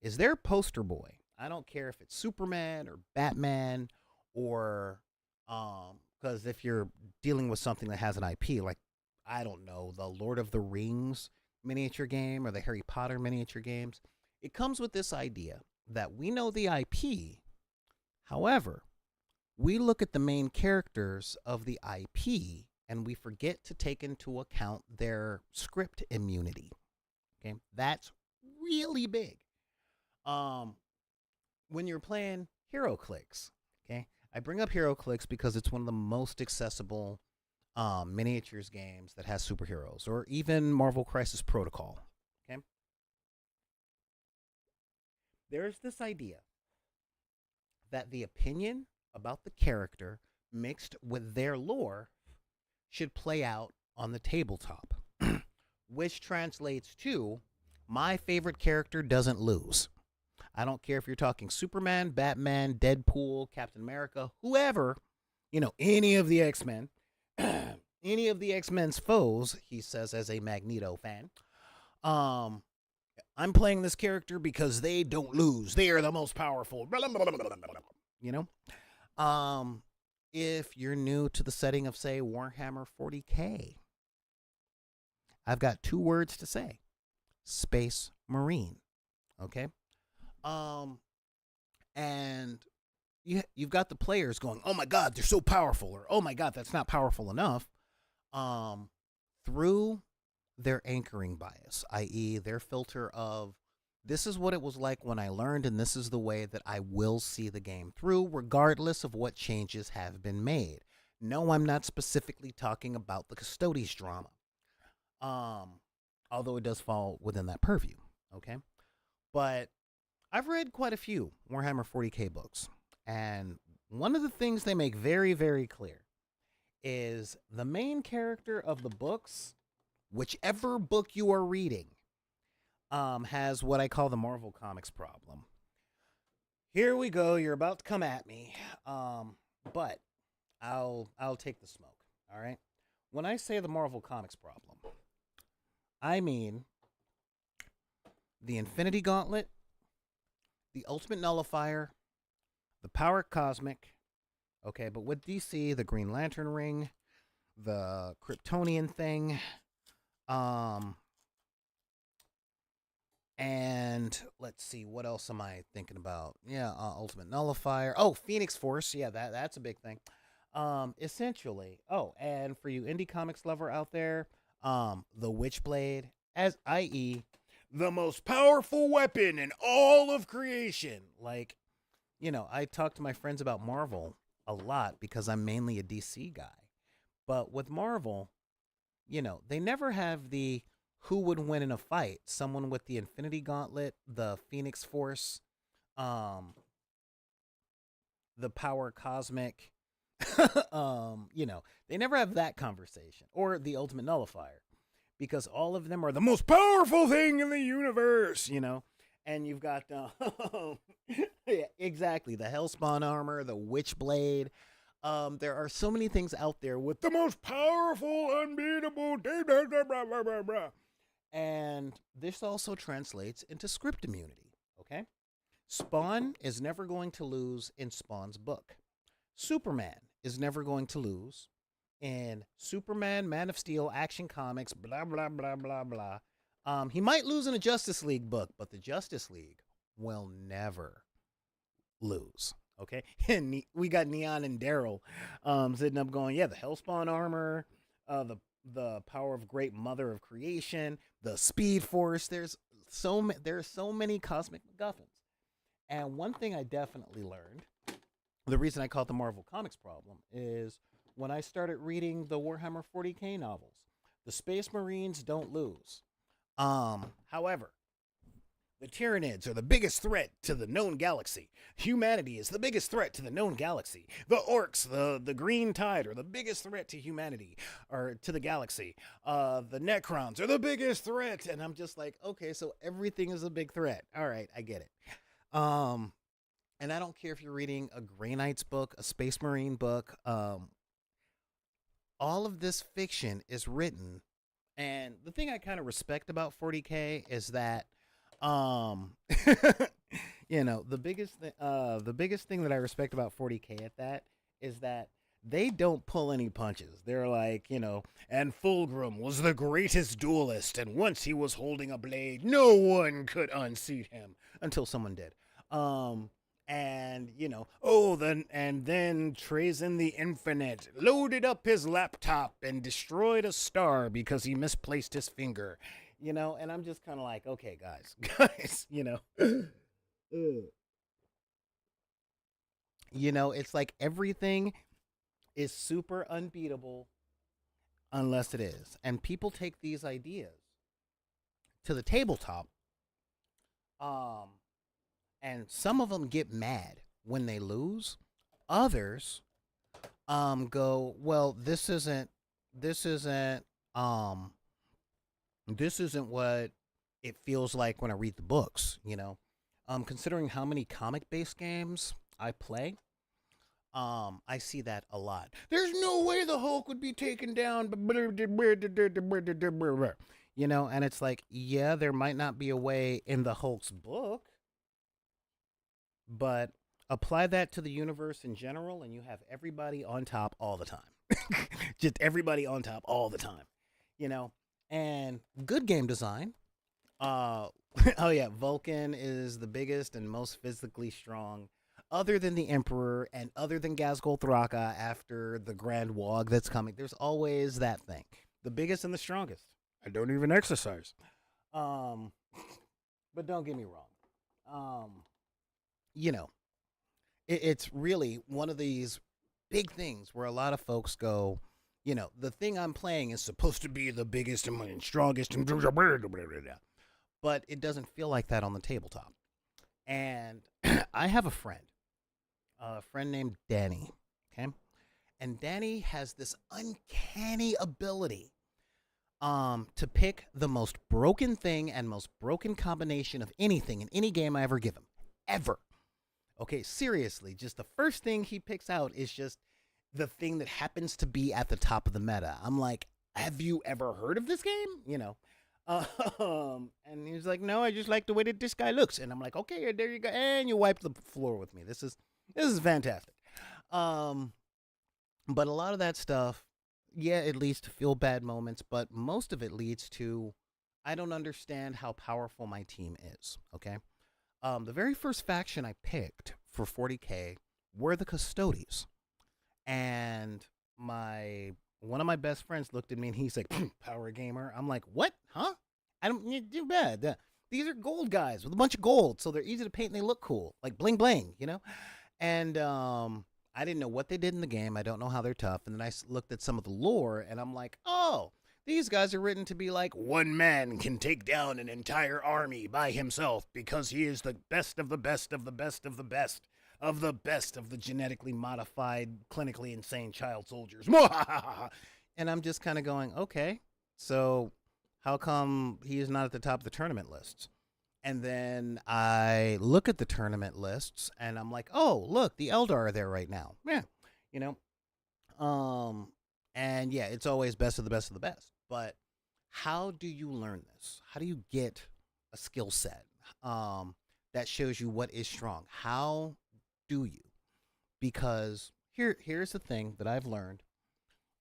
is their poster boy. I don't care if it's Superman or Batman or because if you're dealing with something that has an IP, like I don't know, the Lord of the Rings miniature game or the Harry Potter miniature games, it comes with this idea that we know the IP. However, we look at the main characters of the IP and we forget to take into account their script immunity. Okay, that's really big. Um, when you're playing Hero Clicks, okay, I bring up Hero Clicks because it's one of the most accessible miniatures games that has superheroes, or even Marvel Crisis Protocol. Okay, there's this idea that the opinion about the character mixed with their lore should play out on the tabletop, which translates to my favorite character doesn't lose. I don't care if you're talking Superman, Batman, Deadpool, Captain America, whoever, any of the X-Men, any of the X-Men's foes, he says as a Magneto fan. Um, I'm playing this character because they don't lose. They are the most powerful. You know? If you're new to the setting of, say, Warhammer 40K, I've got two words to say. Space Marine. Okay? And you've got the players going, oh my God, they're so powerful, or oh my God, that's not powerful enough. Through their anchoring bias, i.e., their filter of this is what it was like when I learned, and this is the way that I will see the game through, regardless of what changes have been made. No, I'm not specifically talking about the Custodes drama, although it does fall within that purview. Okay, but I've read quite a few Warhammer 40K books, and one of the things they make very, very clear is the main character of the books, whichever book you are reading, has what I call the Marvel Comics problem. Here we go. You're about to come at me, but I'll take the smoke. All right. When I say the Marvel Comics problem, I mean the Infinity Gauntlet, the Ultimate Nullifier, the Power Cosmic. Okay, but with DC, the Green Lantern Ring, the Kryptonian thing, and let's see, what else am I thinking about? Yeah, Ultimate Nullifier. Oh, Phoenix Force. Yeah, that's a big thing. Essentially. Oh, and for you indie comics lover out there, the Witchblade, as i.e., the most powerful weapon in all of creation. Like, I talk to my friends about Marvel a lot because I'm mainly a DC guy. But with Marvel, they never have the who would win in a fight. Someone with the Infinity Gauntlet, the Phoenix Force, the Power Cosmic. They never have that conversation. Or the Ultimate Nullifier. Because all of them are the most powerful thing in the universe, And you've got, yeah, exactly, the Hellspawn armor, the Witchblade. There are so many things out there with the most powerful, unbeatable, blah, blah, blah, blah, blah. And this also translates into script immunity, okay? Spawn is never going to lose in Spawn's book. Superman is never going to lose in Superman, Man of Steel, Action Comics, blah, blah, blah, blah, blah. He might lose in a Justice League book, but the Justice League will never lose. Okay, and we got Neon and Daryl sitting up going, yeah, the Hellspawn armor, the power of Great Mother of Creation, the Speed Force. There's so many cosmic MacGuffins. And one thing I definitely learned, the reason I call it the Marvel Comics problem, is when I started reading the Warhammer 40K novels. The Space Marines don't lose. However, the Tyranids are the biggest threat to the known galaxy. Humanity is the biggest threat to the known galaxy. The Orcs, the Green Tide, are the biggest threat to humanity, or to the galaxy. The Necrons are the biggest threat. And I'm just like, okay, so everything is a big threat. All right, I get it. And I don't care if you're reading a Grey Knights book, a Space Marine book. All of this fiction is written And the thing I kind of respect about 40K is that, um, the biggest thing that I respect about 40K at that is that they don't pull any punches. They're like, and Fulgrim was the greatest duelist, and once he was holding a blade, no one could unseat him until someone did. Um, and then Trazen the Infinite loaded up his laptop and destroyed a star because he misplaced his finger. And I'm just kind of like, okay, guys, it's like everything is super unbeatable unless it is. And people take these ideas to the tabletop, um, and some of them get mad when they lose. Others go, well, this isn't um this isn't what it feels like when I read the books. Considering how many comic based games I play, I see that a lot. There's no way the Hulk would be taken down. And it's like, yeah, there might not be a way in the Hulk's book, but apply that to the universe in general, and you have everybody on top all the time. Just everybody on top all the time. You know, and good game design. Uh, oh yeah, Vulcan is the biggest and most physically strong, other than the Emperor and other than Gazgul Thraka after the Grand Wog that's coming. There's always that thing, the biggest and the strongest. I don't even exercise. Um, but don't get me wrong. Um, you know, it's really one of these big things where a lot of folks go, the thing I'm playing is supposed to be the biggest and strongest, but it doesn't feel like that on the tabletop. And I have a friend named Danny. Okay, and Danny has this uncanny ability to pick the most broken thing and most broken combination of anything in any game I ever give him, ever. Okay, seriously, just the first thing he picks out is just the thing that happens to be at the top of the meta. I'm like, have you ever heard of this game? And he was like, no, I just like the way that this guy looks. And I'm like, okay, there you go. And you wipe the floor with me. This is fantastic. Um, but a lot of that stuff, yeah, it leads to feel bad moments, but most of it leads to I don't understand how powerful my team is. Okay. The very first faction I picked for 40K were the Custodies. And my one of my best friends looked at me and he's like, "Power gamer." I'm like, "What? Huh? I don't do bad. These are gold guys with a bunch of gold, so they're easy to paint and they look cool, like bling bling. And I didn't know what they did in the game. I don't know how they're tough. And then I looked at some of the lore, and I'm like, "Oh, these guys are written to be like one man can take down an entire army by himself because he is the best of the best of the best of the best of the best of the genetically modified, clinically insane child soldiers." And I'm just kind of going, okay, so how come he is not at the top of the tournament lists? And then I look at the tournament lists and I'm like, oh, look, the Eldar are there right now. Yeah, you know, um, and yeah, it's always best of the best of the best. But how do you learn this? How do you get a skill set that shows you what is strong? How do you? Because here's the thing that I've learned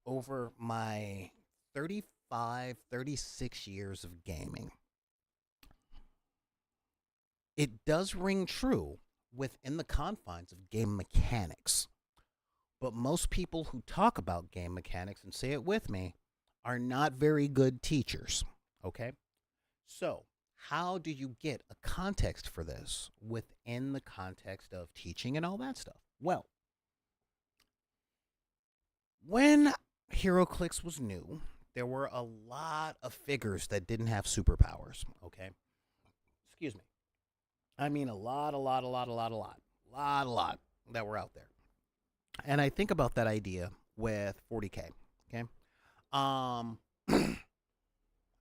over my 35, 36 years of gaming. It does ring true within the confines of game mechanics. But most people who talk about game mechanics and say it with me are not very good teachers. Okay? So, how do you get a context for this within the context of teaching and all that stuff? Well, when HeroClix was new, there were a lot of figures that didn't have superpowers. Okay? Excuse me. I mean, a lot that were out there. And I think about that idea with 40K. Okay. Um,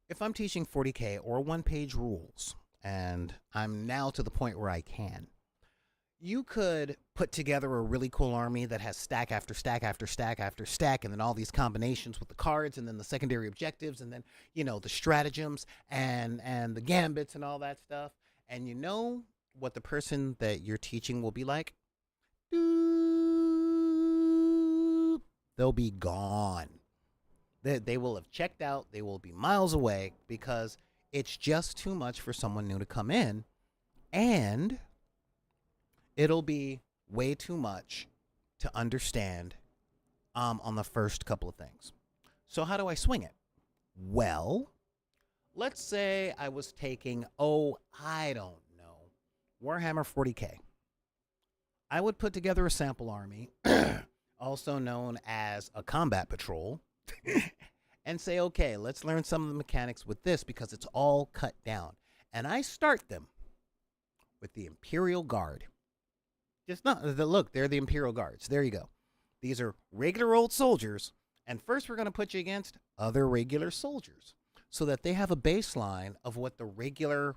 if I'm teaching 40K or one page rules, and I'm now to the point where I can, You could put together a really cool army that has stack after stack after stack after stack, and then all these combinations with the cards, and then the secondary objectives, and then the stratagems and the gambits and all that stuff. And you know what the person that you're teaching will be like? Doop. They'll be gone. They will have checked out. They will be miles away because it's just too much for someone new to come in, and it'll be way too much to understand on the first couple of things. So how do I swing it? Well, let's say I was taking, I don't know, Warhammer 40K. I would put together a sample army, also known as a combat patrol, and say, okay, let's learn some of the mechanics with this because it's all cut down. And I start them with the Imperial Guard. Just not look, they're the Imperial Guards. There you go. These are regular old soldiers, and first we're going to put you against other regular soldiers so that they have a baseline of what the regular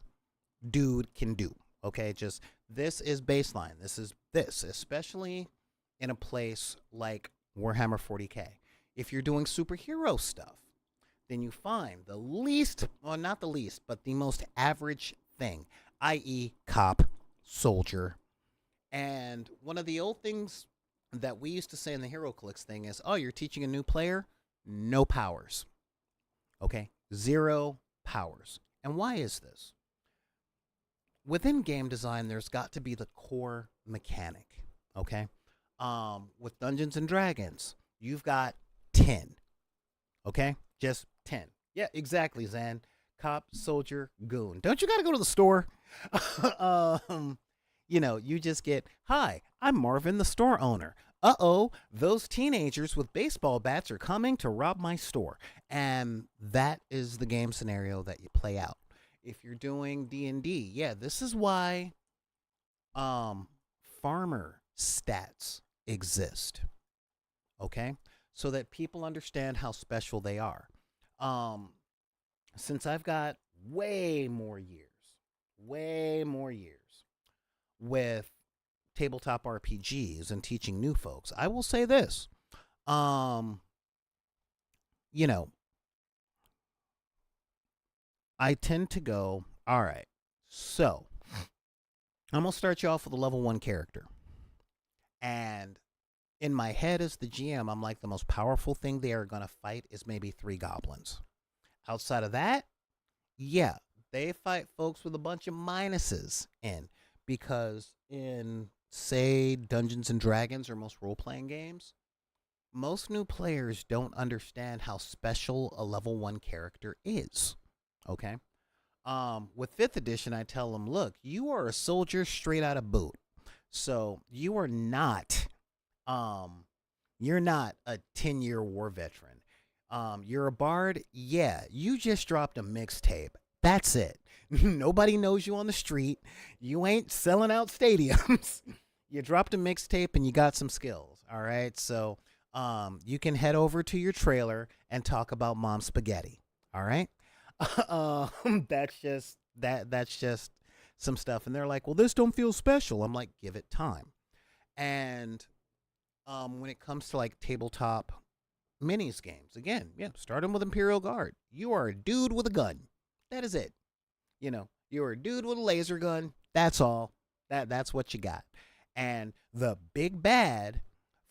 dude can do. Okay, just this is baseline. This is this, especially in a place like Warhammer 40K. If you're doing superhero stuff, then you find the least, well, not the least, but the most average thing, i.e., cop, soldier. And one of the old things that we used to say in the HeroClix thing is, oh, you're teaching a new player? No powers. Okay? 0 powers. And why is this? Within game design, there's got to be the core mechanic. Okay? With Dungeons and Dragons, you've got 10. Okay? Just 10. Yeah, exactly, Zan. Cop, soldier, goon. Don't you got to go to the store? You just get, hi, I'm Marvin, the store owner. Uh-oh, those teenagers with baseball bats are coming to rob my store. And that is the game scenario that you play out. If you're doing D&D, yeah, this is why farmer stats exist. Okay? So that people understand how special they are. Since I've got way more years with tabletop RPGs and teaching new folks, I will say this. I tend to go, all right, so I'm going to start you off with a level 1 character. And in my head as the GM, I'm like, the most powerful thing they are going to fight is maybe 3 goblins. Outside of that, yeah, they fight folks with a bunch of minuses in. Because in, say, Dungeons and Dragons or most role-playing games, most new players don't understand how special a level 1 character is. Okay? With 5th edition, I tell them, look, you are a soldier straight out of boot. So you are not, you're not a 10-year war veteran. You're a bard? Yeah, you just dropped a mixtape. That's it. Nobody knows you on the street. You ain't selling out stadiums. You dropped a mixtape and you got some skills. All right. So you can head over to your trailer and talk about mom spaghetti. All right. That's just some stuff. And they're like, well, this don't feel special. I'm like, give it time. And when it comes to like tabletop minis games, again, yeah, start them with Imperial Guard. You are a dude with a gun. That is it. You're a dude with a laser gun. That's all. That's what you got. And the big bad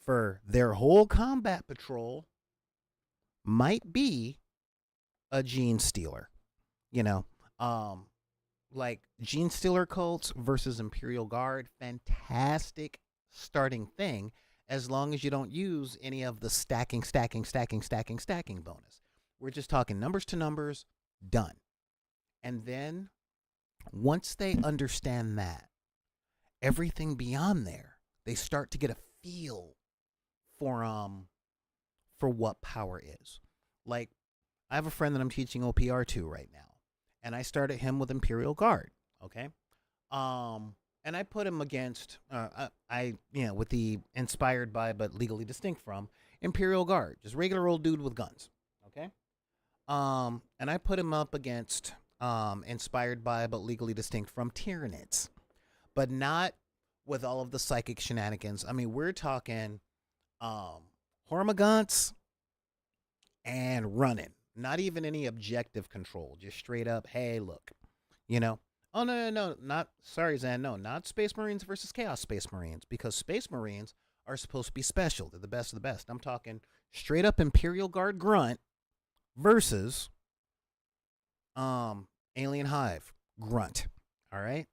for their whole combat patrol might be a gene stealer. Like gene stealer cults versus Imperial Guard, fantastic starting thing as long as you don't use any of the stacking bonus. We're just talking numbers to numbers, done. And then once they understand that, everything beyond there, they start to get a feel for what power is. Like, I have a friend that I'm teaching OPR to right now, and I started him with Imperial Guard, okay? And I put him against with the inspired by but legally distinct from Imperial Guard, just regular old dude with guns, okay? And I put him up against inspired by but legally distinct from Tyranids, but not with all of the psychic shenanigans. I mean, we're talking um hormagaunts and running. Not even any objective control. Just straight up, hey, look, you know. Oh no, not sorry, Zan. No, not Space Marines versus Chaos Space Marines because Space Marines are supposed to be special. They're the best of the best. I'm talking straight up Imperial Guard grunt versus um Alien Hive grunt. All right.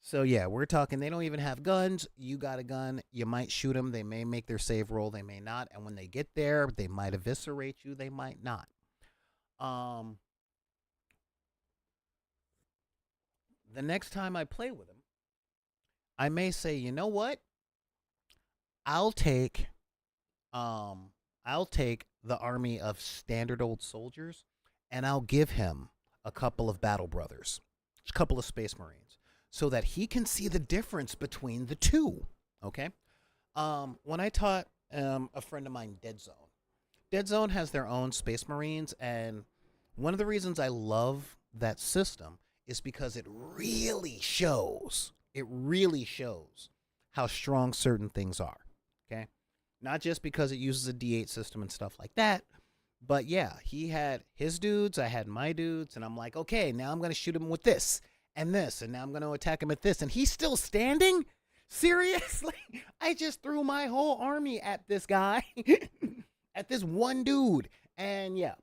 So yeah, we're talking. They don't even have guns. You got a gun. You might shoot them. They may make their save roll. They may not. And when they get there, they might eviscerate you. They might not. Um, the next time I play with them, I may say, you know what? I'll take um I'll take the army of standard old soldiers and I'll give him a couple of battle brothers, a couple of space marines, so that he can see the difference between the two. Okay? When I taught a friend of mine Dead Zone. Dead Zone has their own space marines and one of the reasons I love that system is because it really shows how strong certain things are. Okay? Not just because it uses a D8 system and stuff like that, but yeah, he had his dudes, I had my dudes, and I'm like, okay, now I'm going to shoot him with this, and now I'm going to attack him at this, and he's still standing? Seriously? I just threw my whole army at this guy, at this one dude, and yeah,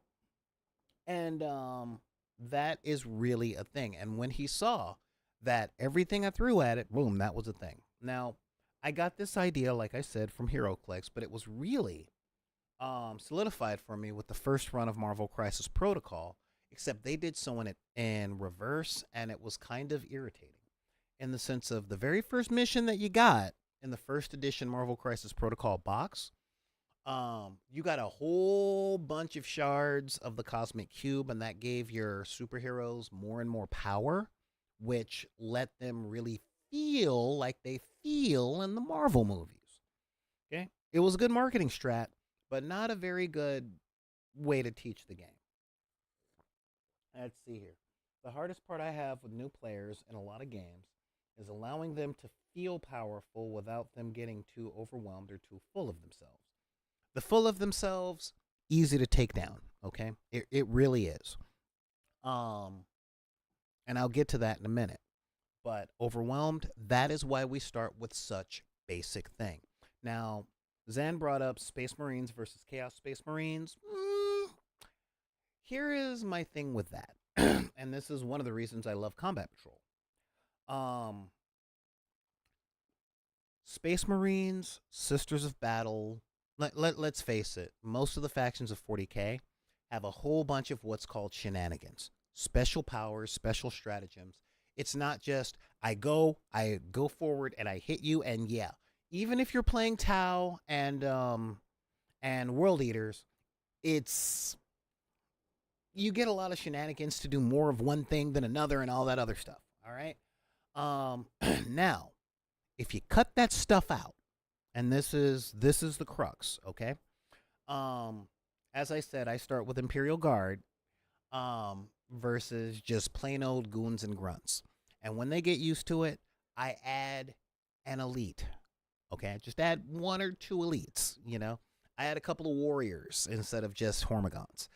and that is really a thing. And when he saw that everything I threw at it, boom, that was a thing. Now, I got this idea, like I said, from HeroClix, but it was really solidified for me with the first run of Marvel Crisis Protocol, except they did so in reverse, and it was kind of irritating in the sense of the very first mission that you got in the first edition Marvel Crisis Protocol box. You got a whole bunch of shards of the Cosmic Cube, and that gave your superheroes more and more power, which let them really feel like they feel in the Marvel movies. Okay? It was a good marketing strat, but not a very good way to teach the game. Let's see here. The hardest part I have with new players in a lot of games is allowing them to feel powerful without them getting too overwhelmed or too full of themselves. The full of themselves, easy to take down, okay? It really is. And I'll get to that in a minute. But overwhelmed, that is why we start with such basic thing. Now, Zan brought up Space Marines versus Chaos Space Marines. Here is my thing with that. And this is one of the reasons I love Combat Patrol. Space Marines, Sisters of Battle, let's face it, most of the factions of 40K have a whole bunch of what's called shenanigans. Special powers, special stratagems. It's not just I go forward and I hit you, and yeah, even if you're playing Tau and World Eaters, it's you get a lot of shenanigans to do more of one thing than another and all that other stuff. All right. Now, if you cut that stuff out, and this is the crux, okay? As I said, I start with Imperial Guard, versus just plain old goons and grunts. And when they get used to it, I add an elite. Okay, I just add one or two elites. I add a couple of warriors instead of just hormagaunts.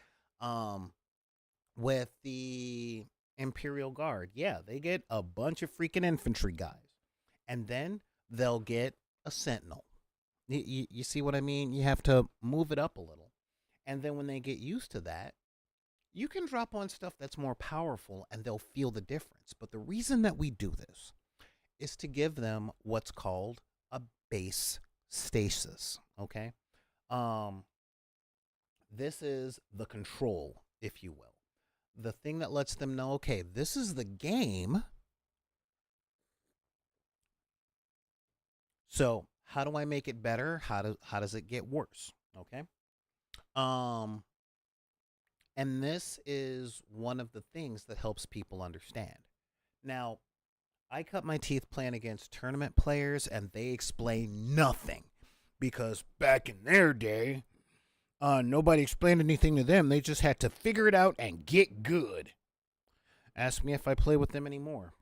With the Imperial Guard, yeah, they get a bunch of freaking infantry guys, and then they'll get a sentinel. You see what I mean? You have to move it up a little. And then when they get used to that, you can drop on stuff that's more powerful and they'll feel the difference. But the reason that we do this is to give them what's called a base stasis, okay? This is the control, if you will. The thing that lets them know, okay, this is the game. So how do I make it better? How does it get worse? Okay. And this is one of the things that helps people understand. Now, I cut my teeth playing against tournament players, and they explain nothing because back in their day, nobody explained anything to them. They just had to figure it out and get good. Ask me if I play with them anymore.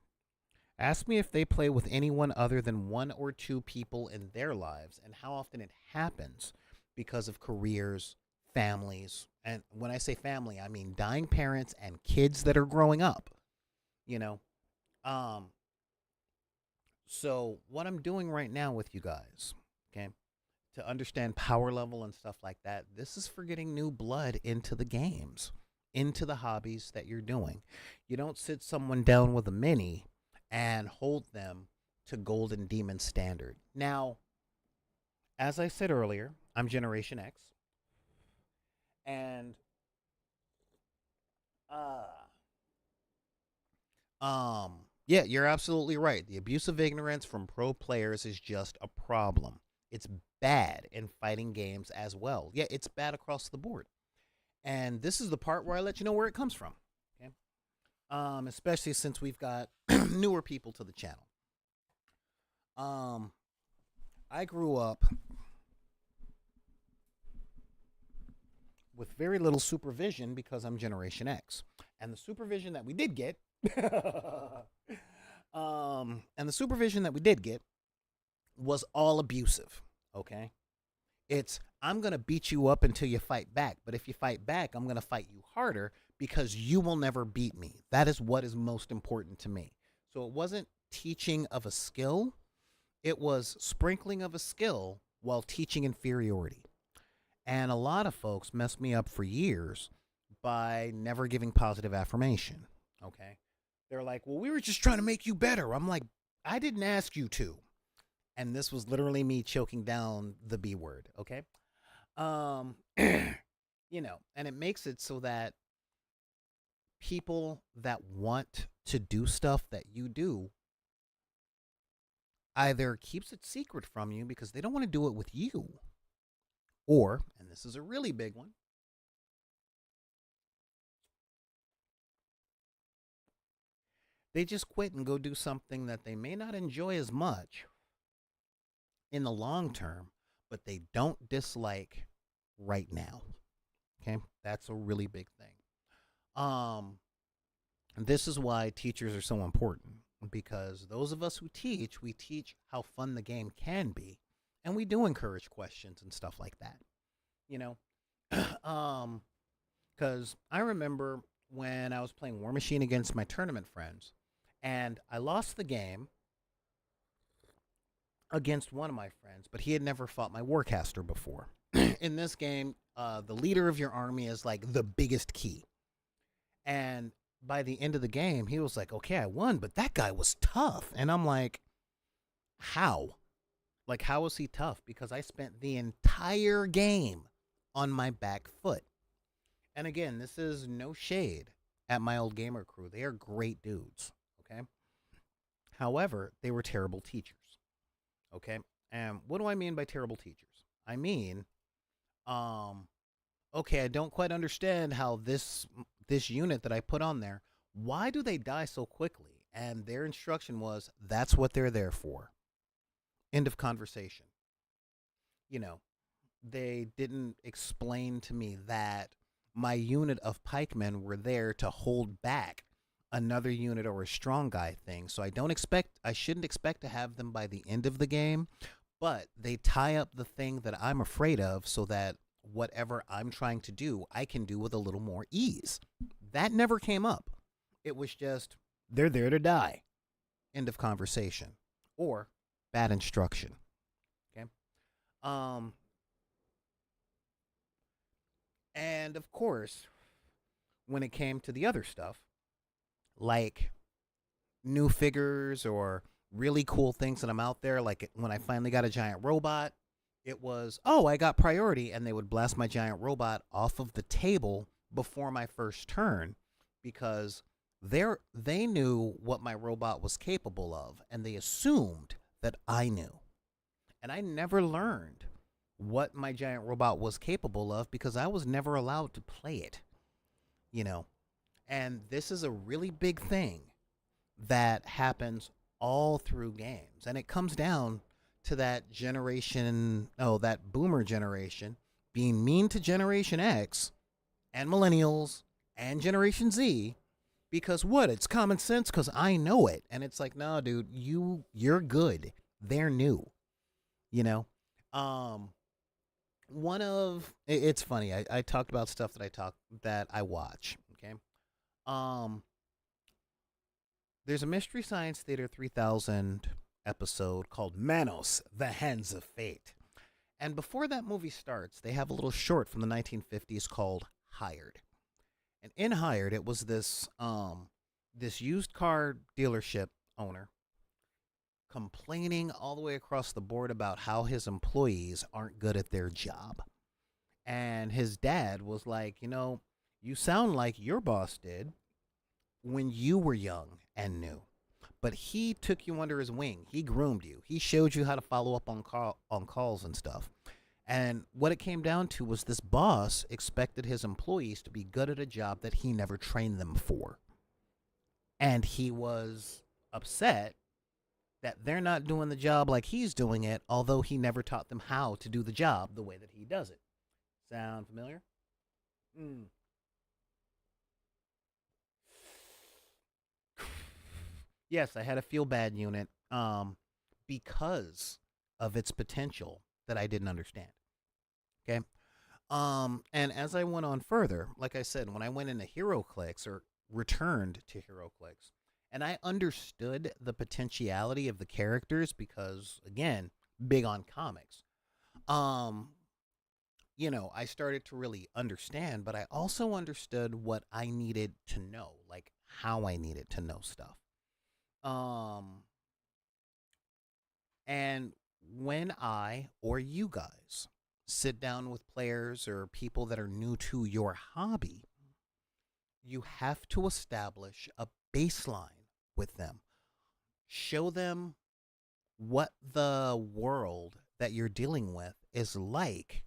Ask me if they play with anyone other than one or two people in their lives and how often it happens because of careers, families. And when I say family, I mean dying parents and kids that are growing up, you know. Um so what I'm doing right now with you guys, okay? To understand power level and stuff like that, this is for getting new blood into the games, into the hobbies that you're doing. You don't sit someone down with a mini and hold them to golden demon standard. Now, as I said earlier, I'm Generation X, and uh yeah, you're absolutely right. The abuse of ignorance from pro players is just a problem. It's bad in fighting games as well. Yeah, it's bad across the board. And this is the part where I let you know where it comes from. Okay. Especially since we've got newer people to the channel. Um, I grew up with very little supervision because I'm Generation X. And the supervision that we did get, and the supervision that we did get was all abusive. Okay. It's, I'm going to beat you up until you fight back. But if you fight back, I'm going to fight you harder because you will never beat me. That is what is most important to me. So it wasn't teaching of a skill, it was sprinkling of a skill while teaching inferiority. And a lot of folks messed me up for years by never giving positive affirmation. Okay. They're like, well, we were just trying to make you better. I'm like, I didn't ask you to. And this was literally me choking down the B word. Okay. Um, and it makes it so that people that want to do stuff that you do either keeps it secret from you because they don't want to do it with you, or, and this is a really big one, they just quit and go do something that they may not enjoy as much in the long term, but they don't dislike right now. Okay, that's a really big thing. Um, and this is why teachers are so important, because those of us who teach, we teach how fun the game can be, and we do encourage questions and stuff like that. You know, um, because I remember when I was playing War Machine against my tournament friends, and I lost the game against one of my friends, but he had never fought my Warcaster before. In this game, the leader of your army is like the biggest key. And by the end of the game, he was like, okay, I won, but that guy was tough. And I'm like, how? Like, how was he tough? Because I spent the entire game on my back foot. And again, this is no shade at my old gamer crew. They are great dudes. Okay. However, they were terrible teachers. Okay. And what do I mean by terrible teachers? I mean, um, okay, I don't quite understand how this unit that I put on there, why do they die so quickly? And their instruction was, that's what they're there for. End of conversation. You know, they didn't explain to me that my unit of pikemen were there to hold back another unit or a strong guy thing. So I shouldn't expect to have them by the end of the game, but they tie up the thing that I'm afraid of so that whatever I'm trying to do, I can do with a little more ease. That never came up. It was just, they're there to die. End of conversation. Or bad instruction. Okay. Um, and of course, when it came to the other stuff, like new figures or really cool things that I'm out there, like when I finally got a giant robot, it was, oh, I got priority, and they would blast my giant robot off of the table before my first turn because they knew what my robot was capable of, and they assumed that I knew. And I never learned what my giant robot was capable of because I was never allowed to play it, you know. And this is a really big thing that happens all through games. And it comes down to that generation, oh, that boomer generation being mean to Generation X and millennials and Generation Z Because what? It's common sense because I know it. And it's like, no, dude, you're good. They're new, you know? Um it's funny. I talked about stuff that I watch, okay? Um there's a Mystery Science Theater 3000 episode called Manos, The Hands of Fate. And before that movie starts, they have a little short from the 1950s called Hired. And in Hired, it was this used car dealership owner complaining all the way across the board about how his employees aren't good at their job. And his dad was like, you sound like your boss did when you were young and new. But he took you under his wing. He groomed you. He showed you how to follow up on calls and stuff. And what it came down to was this boss expected his employees to be good at a job that he never trained them for. And he was upset that they're not doing the job like he's doing it, although he never taught them how to do the job the way that he does it. Sound familiar? Mm. Yes, I had a feel bad unit because of its potential that I didn't understand. Okay. And as I went on further, like I said, when I went into Hero Clicks or returned to Hero Clicks, and I understood the potentiality of the characters because, again, big on comics. Um, I started to really understand, but I also understood what I needed to know, like how I needed to know stuff. Um, and when I or you guys sit down with players or people that are new to your hobby, you have to establish a baseline with them. Show them what the world that you're dealing with is like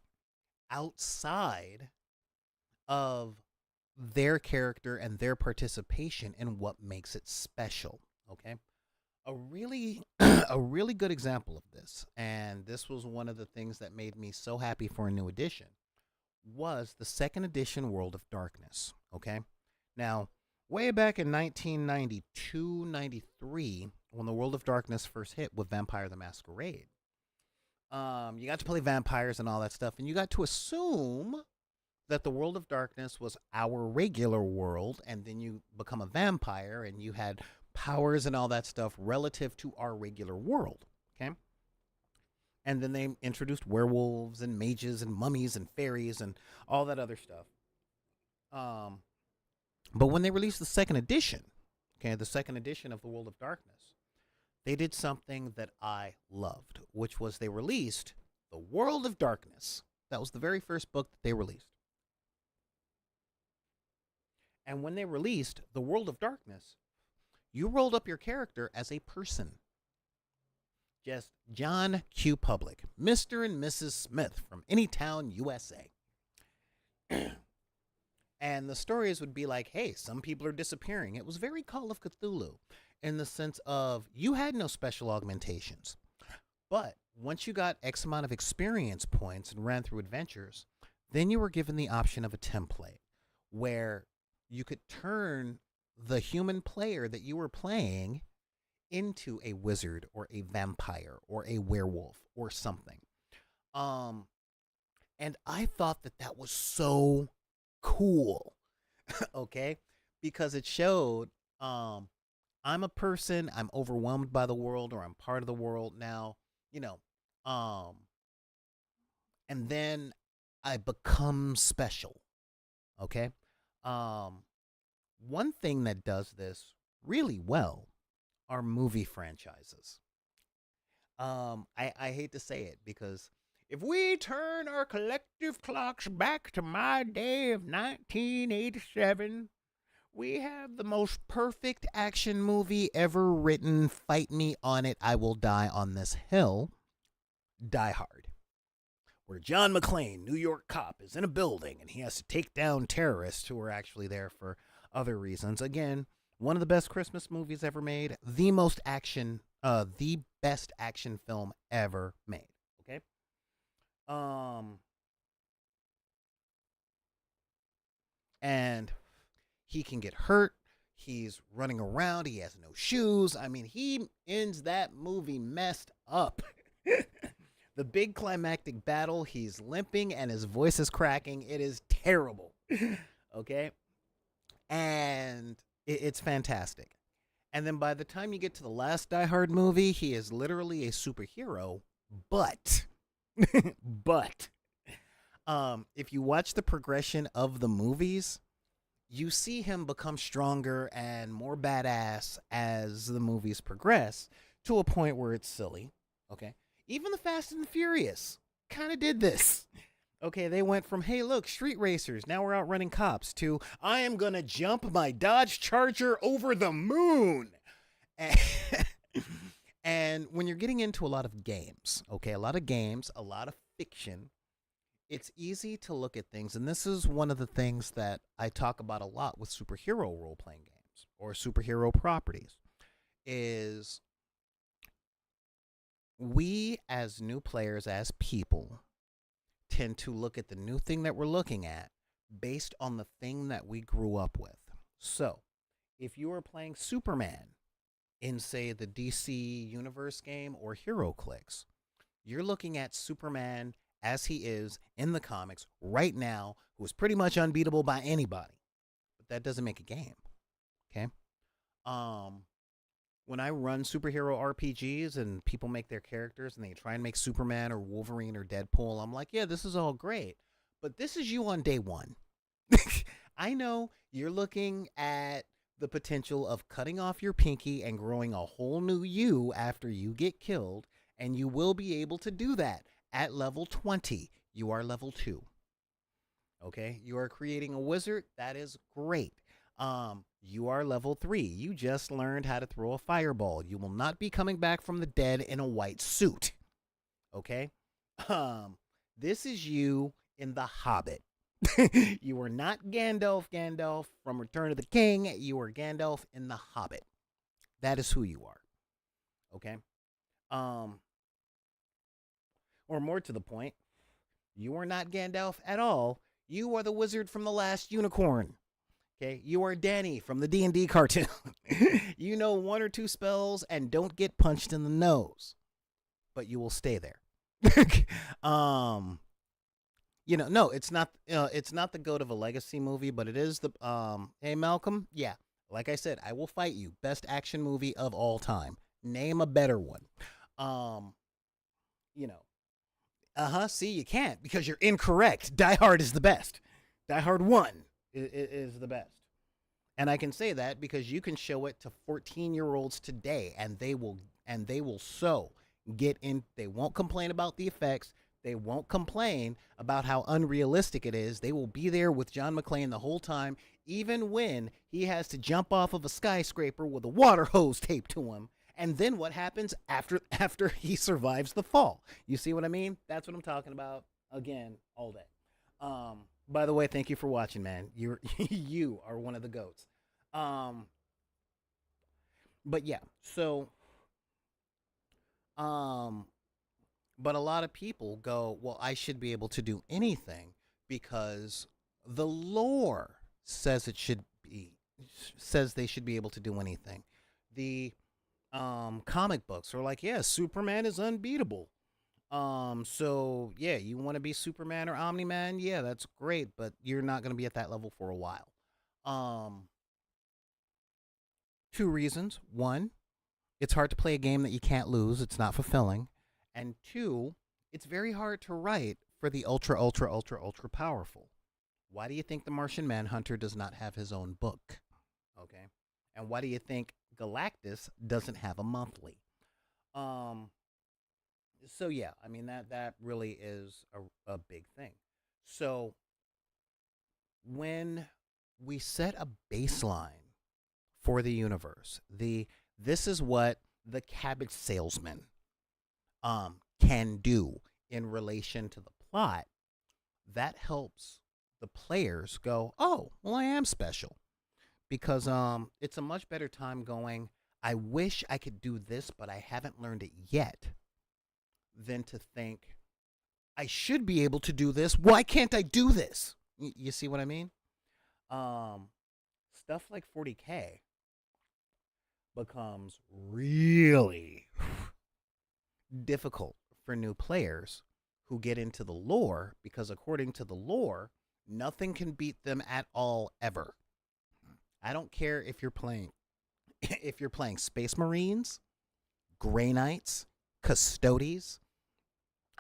outside of their character and their participation in what makes it special. Okay. A really a really good example of this, and this was one of the things that made me so happy for a new edition, was the second edition World of Darkness. Okay. Now, way back in 1992, 93, when the World of Darkness first hit with Vampire the Masquerade, you got to play vampires and all that stuff, and you got to assume that the World of Darkness was our regular world, and then you become a vampire and you had powers and all that stuff relative to our regular world. Okay. And then they introduced werewolves and mages and mummies and fairies and all that other stuff. Um, but when they released the second edition, okay, the second edition of the World of Darkness, they did something that I loved, which was they released the World of Darkness. That was the very first book that they released. And when they released the World of Darkness, you rolled up your character as a person. Just John Q. Public, Mr. and Mrs. Smith from Anytown, USA. And the stories would be like, hey, some people are disappearing. It was very Call of Cthulhu in the sense of you had no special augmentations. But once you got X amount of experience points and ran through adventures, then you were given the option of a template where you could turn the human player that you were playing into a wizard or a vampire or a werewolf or something. Um, and I thought that that was so cool, okay? Because it showed I'm a person, I'm overwhelmed by the world or I'm part of the world now, you know. Um, and then I become special, okay? Um, One thing that does this really well are movie franchises. I hate to say it because if we turn our collective clocks back to my day of 1987, we have the most perfect action movie ever written. Fight me on it, I will die on this hill. Die Hard, where John McClane, New York cop, is in a building and he has to take down terrorists who are actually there for other reasons. Again, one of the best Christmas movies ever made, the best action film ever made. Okay? Um and he can get hurt, He's running around. He has no shoes. I mean, he ends that movie messed up. The big climactic battle, he's limping and his voice is cracking. It is terrible. Okay? And it's fantastic. And then by the time you get to the last Die Hard movie, he is literally a superhero. But, but, if you watch the progression of the movies, you see him become stronger and more badass as the movies progress to a point where it's silly. Okay. Even the Fast and the Furious kind of did this. Okay, they went from, hey, look, street racers, now we're outrunning cops, to, I am going to jump my Dodge Charger over the moon. And, and when you're getting into a lot of games, okay, a lot of games, a lot of fiction, it's easy to look at things. And this is one of the things that I talk about a lot with superhero role-playing games or superhero properties is we as new players, as people, tend to look at the new thing that we're looking at based on the thing that we grew up with. So, if you are playing Superman in, say, the DC Universe game or HeroClix, you're looking at Superman as he is in the comics right now, who is pretty much unbeatable by anybody. But that doesn't make a game. Okay? When I run superhero RPGs and people make their characters and they try and make Superman or Wolverine or Deadpool, I'm like, yeah, this is all great. But this is you on day one. I know you're looking at the potential of cutting off your pinky and growing a whole new you after you get killed, and you will be able to do that at level 20. You are level 2. Okay? You are creating a wizard. That is great. You are level 3. You just learned how to throw a fireball. You will not be coming back from the dead in a white suit. Okay? This is you in The Hobbit. You are not Gandalf from Return of the King. You are Gandalf in The Hobbit. That is who you are. Okay? Or more to the point, you are not Gandalf at all. You are the wizard from The Last Unicorn. Okay, you are Danny from the D&D cartoon. You know 1 or 2 spells and don't get punched in the nose, but you will stay there. No, it's not. It's not the goat of a legacy movie, but it is the. Hey, Malcolm. Yeah, like I said, I will fight you. Best action movie of all time. Name a better one. See, you can't because you're incorrect. Die Hard is the best. Die Hard 1 is the best. And I can say that because you can show it to 14-year-olds today and they will so get in. They won't complain about the effects. They won't complain about how unrealistic it is. They will be there with John McClane the whole time, even when he has to jump off of a skyscraper with a water hose taped to him. And then what happens after he survives the fall? You see what I mean? That's what I'm talking about. Again, all day. By the way, thank you for watching, man. You are one of the goats. But yeah, so but a lot of people go, well, I should be able to do anything because the lore says they should be able to do anything. The comic books are like, yeah, Superman is unbeatable. So yeah, you want to be Superman or Omni-Man? Yeah, that's great, but you're not going to be at that level for a while. 2 reasons. 1, it's hard to play a game that you can't lose. It's not fulfilling. And 2, it's very hard to write for the ultra, ultra, ultra, ultra powerful. Why do you think the Martian Manhunter does not have his own book? Okay. And why do you think Galactus doesn't have a monthly? So yeah, I mean that really is a big thing. So when we set a baseline for the universe, this is what the cabbage salesman can do in relation to the plot, that helps the players go, oh, well, I am special. Because it's a much better time going, I wish I could do this, but I haven't learned it yet, than to think, I should be able to do this. Why can't I do this? You see what I mean? Stuff like 40K. becomes really difficult for new players who get into the lore because, according to the lore, nothing can beat them at all ever. I don't care if you're playing if you're playing Space Marines, Grey Knights, Custodes.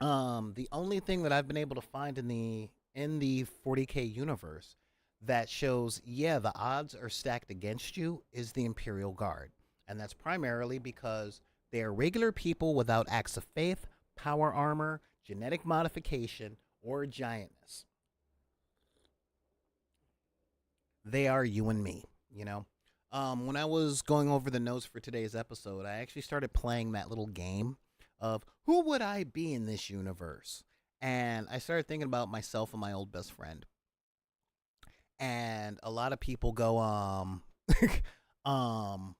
The only thing that I've been able to find in the 40k universe that shows, yeah, the odds are stacked against you is the Imperial Guard, and that's primarily because they are regular people without acts of faith, power armor, genetic modification, or giantness. They are you and me, you know. When I was going over the notes for today's episode, I actually started playing that little game of who would I be in this universe, and I started thinking about myself and my old best friend. And a lot of people go, um, um,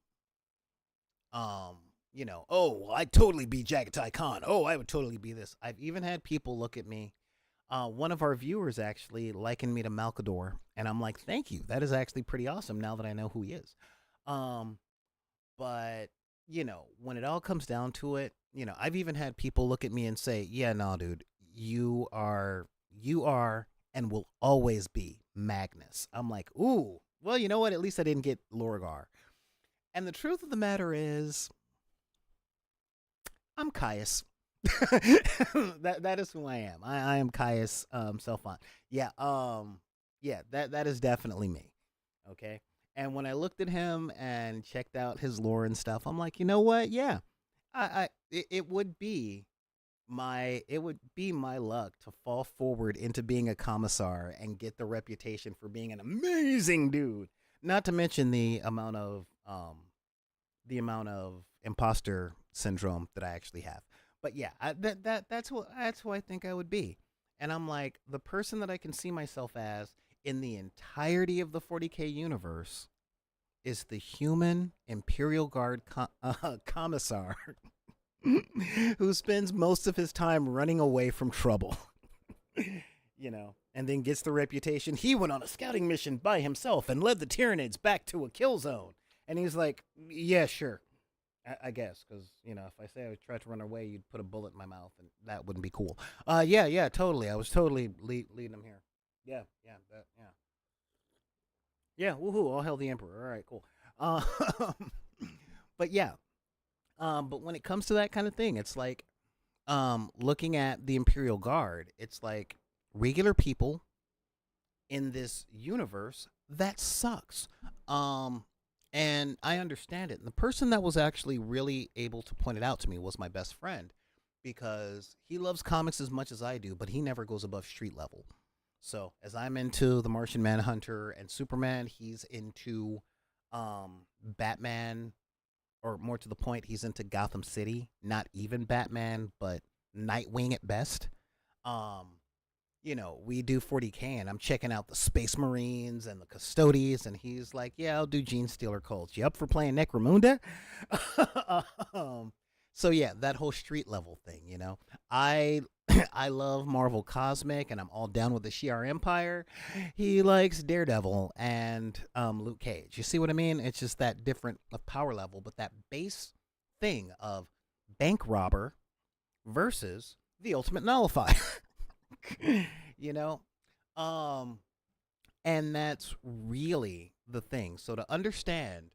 oh, well, I'd totally be Jagatai Khan. Oh, I would totally be this. I've even had people look at me. One of our viewers actually likened me to Malkador, and I'm like, thank you. That is actually pretty awesome now that I know who he is. Um, but when it all comes down to it, I've even had people look at me and say, "Yeah, no, dude, you are, and will always be Magnus." I'm like, "Ooh, well, you know what? At least I didn't get Lorgar." And the truth of the matter is, I'm Caius. That is who I am. I am Caius Selphon. Yeah, yeah, that is definitely me. Okay. And when I looked at him and checked out his lore and stuff, I'm like, you know what? Yeah, it would be my luck to fall forward into being a commissar and get the reputation for being an amazing dude. Not to mention the amount of imposter syndrome that I actually have. But yeah, that's who I think I would be. And I'm like, the person that I can see myself as in the entirety of the 40k universe is the human Imperial Guard commissar who spends most of his time running away from trouble. And then gets the reputation. He went on a scouting mission by himself and led the Tyranids back to a kill zone. And he's like, yeah, sure. I guess, because if I say I tried to run away, you'd put a bullet in my mouth, and that wouldn't be cool. Yeah, totally. I was totally leading him here. Yeah. Woohoo! All hail the emperor. All right, cool. Uh, but yeah, but when it comes to that kind of thing, it's like, looking at the Imperial Guard. It's like regular people in this universe that sucks. Um, and I understand it. And the person that was actually really able to point it out to me was my best friend because he loves comics as much as I do, but he never goes above street level. So as I'm into the Martian Manhunter and Superman, he's into Batman, or more to the point, he's into Gotham City. Not even Batman, but Nightwing at best. Um, we do 40k, and I'm checking out the Space Marines and the Custodes, and he's like, "Yeah, I'll do Gene Stealer Colts. You up for playing Necromunda?" um, so yeah, that whole street level thing, I I love Marvel Cosmic, and I'm all down with the Shi'ar Empire. He likes Daredevil and Luke Cage. You see what I mean? It's just that different of power level, but that base thing of bank robber versus the ultimate nullifier. you know um and that's really the thing. So to understand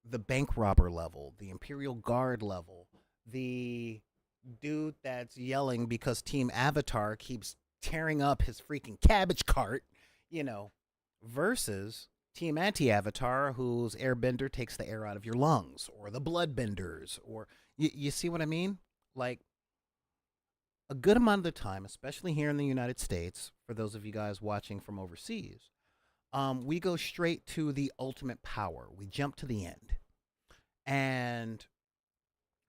the bank robber level, the Imperial Guard level, the dude that's yelling because Team Avatar keeps tearing up his freaking cabbage cart, you know versus Team Anti-Avatar, whose airbender takes the air out of your lungs, or the bloodbenders, or you see what I mean? Like, a good amount of the time, especially here in the United States, for those of you guys watching from overseas, we go straight to the ultimate power. We jump to the end. And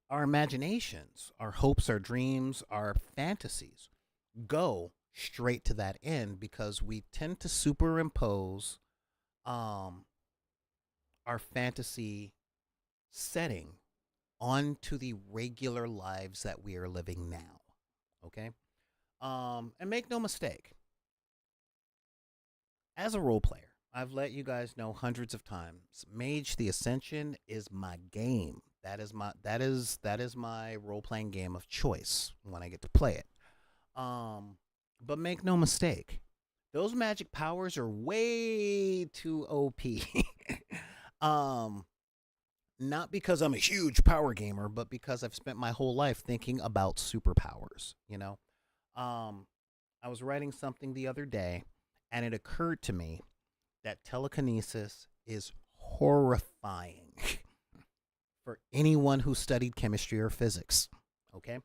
our imaginations, our hopes, our dreams, our fantasies go straight to that end because we tend to superimpose um, our fantasy setting onto the regular lives that we are living now. Okay? And make no mistake, as a role player, I've let you guys know hundreds of times. Mage the Ascension is my game. That is my role playing game of choice when I get to play it. Um, but make no mistake, those magic powers are way too OP. um, not because I'm a huge power gamer, but because I've spent my whole life thinking about superpowers. Um, I was writing something the other day, and it occurred to me that telekinesis is horrifying for anyone who studied chemistry or physics. Okay,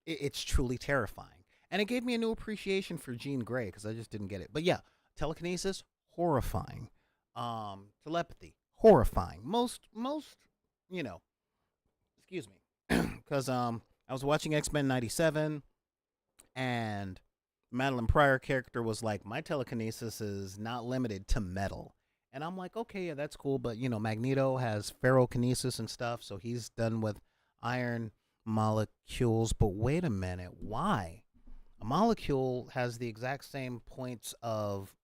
it's truly terrifying, and it gave me a new appreciation for Jean Grey because I just didn't get it. But yeah, telekinesis horrifying. Telepathy horrifying. Most, you know, excuse me, because I was watching X Men '97 and Madeline Pryor character was like, my telekinesis is not limited to metal. And I'm like, okay, yeah, that's cool. But, Magneto has ferrokinesis and stuff. So he's done with iron molecules. But wait a minute. Why? A molecule has the exact same points of,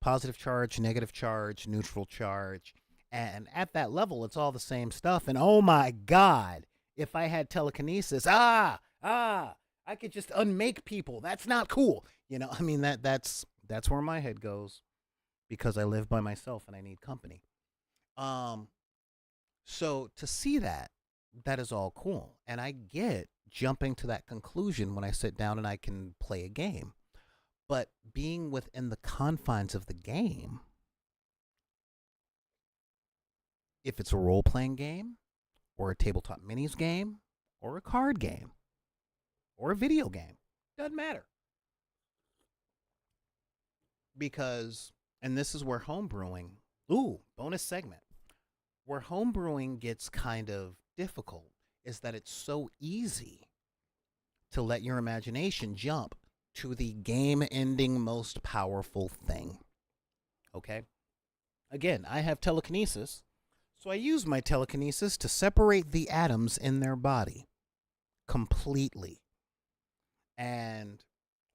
positive charge, negative charge, neutral charge. And at that level, it's all the same stuff. And oh my God, if I had telekinesis, I could just unmake people. That's not cool. I mean that's where my head goes because I live by myself and I need company. Um so to see that is all cool. And I get jumping to that conclusion when I sit down and I can play a game. But being within the confines of the game, if it's a role playing game or a tabletop minis game or a card game or a video game, doesn't matter. Because, and this is where homebrewing, bonus segment, where homebrewing gets kind of difficult is that it's so easy to let your imagination jump to the game ending most powerful thing. Okay? Again, I have telekinesis, so I use my telekinesis to separate the atoms in their body completely. And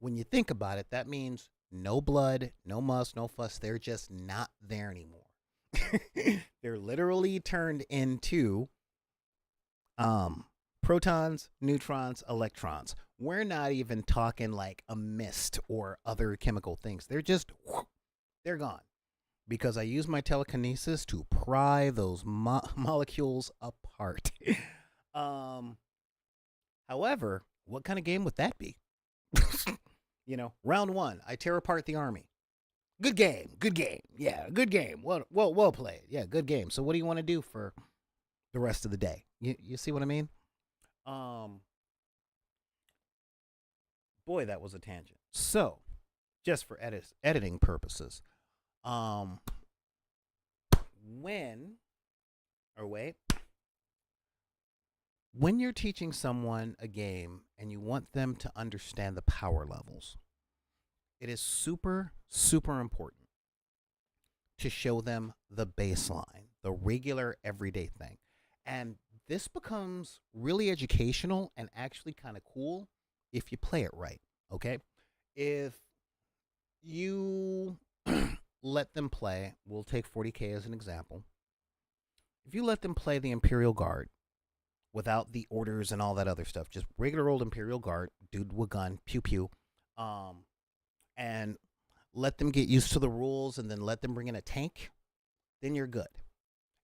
when you think about it, that means no blood, no muss, no fuss. They're just not there anymore. They're literally turned into um protons, neutrons, electrons. We're not even talking like a mist or other chemical things. They're just they're gone because I use my telekinesis to pry those molecules apart. um However, what kind of game would that be? Round one, I tear apart the army. Good game, good game. Yeah, good game. Well played. Yeah, good game. So what do you want to do for the rest of the day? You see what I mean? Um, Boy, that was a tangent. So, just for editing purposes, um, when or wait, when you're teaching someone a game and you want them to understand the power levels, it is super, super important to show them the baseline, the regular everyday thing. And this becomes really educational and actually kind of cool if you play it right. Okay. If you let them play, we'll take 40K as an example. If you let them play the Imperial Guard without the orders and all that other stuff, just regular old Imperial Guard, dude with gun, pew pew, um, and let them get used to the rules and then let them bring in a tank, then you're good.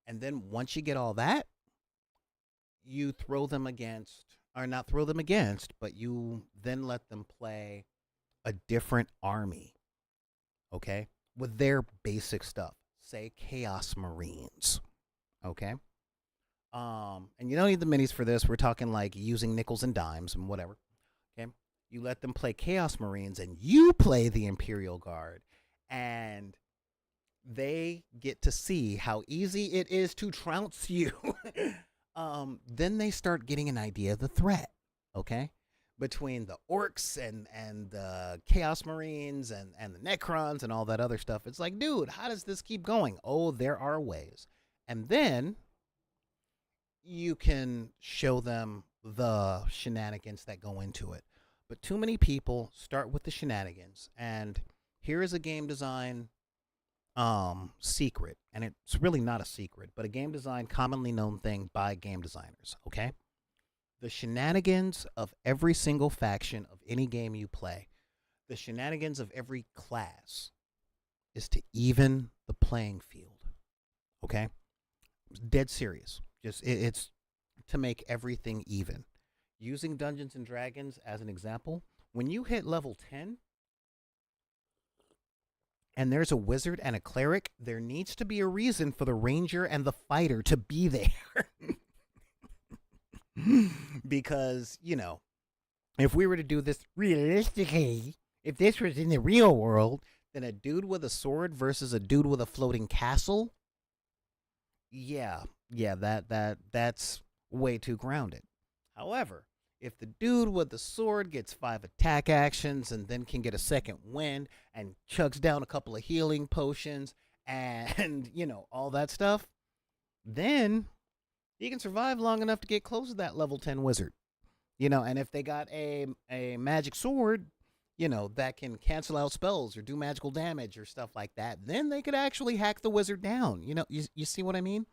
And then once you get all that, you throw them against, or not throw them against, but you then let them play a different army, okay, with their basic stuff. Say Chaos Marines, okay. And you don't need the minis for this. We're talking like using nickels and dimes and whatever. Okay, you let them play Chaos Marines, and you play the Imperial Guard, and they get to see how easy it is to trounce you. Then they start getting an idea of the threat. Okay, between the orcs and the Chaos Marines and the Necrons and all that other stuff, it's like, dude, how does this keep going? Oh, there are ways, and then you can show them the shenanigans that go into it. But too many people start with the shenanigans. And here is a game design secret, and it's really not a secret, but a game design commonly known thing by game designers, okay? The shenanigans of every single faction of any game you play, the shenanigans of every class is to even the playing field, okay? Dead serious. It's to make everything even. Using Dungeons and Dragons as an example, when you hit level 10 and there's a wizard and a cleric, there needs to be a reason for the ranger and the fighter to be there. Because, if we were to do this realistically, if this was in the real world, then a dude with a sword versus a dude with a floating castle, yeah, yeah, that's way too grounded. However, if the dude with the sword gets 5 attack actions and then can get a second wind and chugs down a couple of healing potions and all that stuff, then he can survive long enough to get close to that level 10 wizard. And if they got a magic sword, that can cancel out spells or do magical damage or stuff like that, then they could actually hack the wizard down. You see what I mean?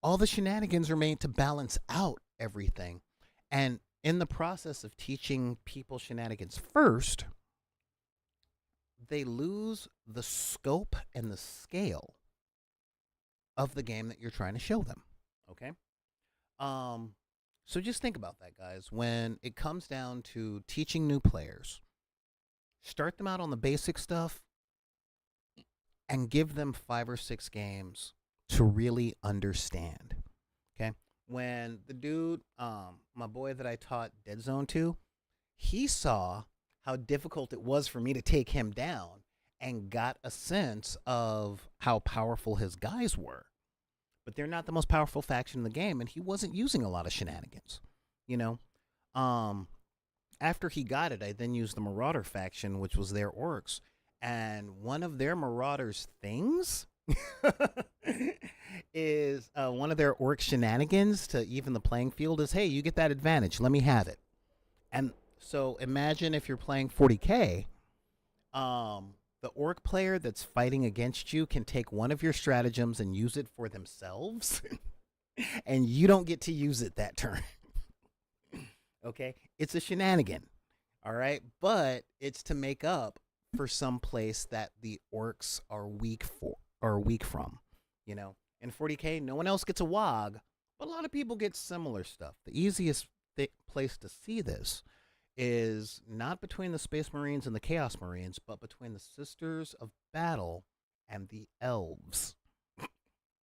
All the shenanigans are made to balance out everything. And in the process of teaching people shenanigans first, they lose the scope and the scale of the game that you're trying to show them. Okay? So just think about that, guys. When it comes down to teaching new players, start them out on the basic stuff and give them 5 or 6 games to really understand. Okay? When the dude, my boy that I taught Dead Zone to, he saw how difficult it was for me to take him down and got a sense of how powerful his guys were. But they're not the most powerful faction in the game, and he wasn't using a lot of shenanigans. You know, after he got it, I then used the Marauder faction, which was their orcs, and one of their Marauders' things is one of their orc shenanigans to even the playing field is, hey, you get that advantage, let me have it. And so imagine if you're playing 40K, the orc player that's fighting against you can take one of your stratagems and use it for themselves, and you don't get to use it that turn. Okay? It's a shenanigan, all right? But it's to make up for some place that the orcs are weak from. In 40K, no one else gets a wog, but a lot of people get similar stuff. The easiest place to see this is not between the Space Marines and the Chaos Marines, but between the Sisters of Battle and the Elves.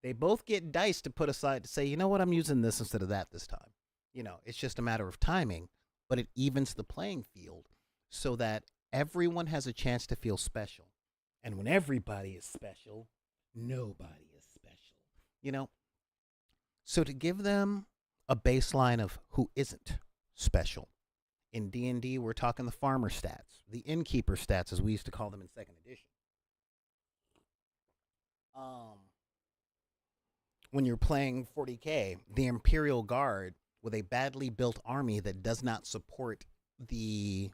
They both get dice to put aside to say, you know what, I'm using this instead of that this time. It's just a matter of timing, but it evens the playing field so that everyone has a chance to feel special. And when everybody is special, nobody is special. So to give them a baseline of who isn't special. In D&D, we're talking the farmer stats, the innkeeper stats, as we used to call them in 2nd edition. When you're playing 40K, the Imperial Guard with a badly built army that does not support the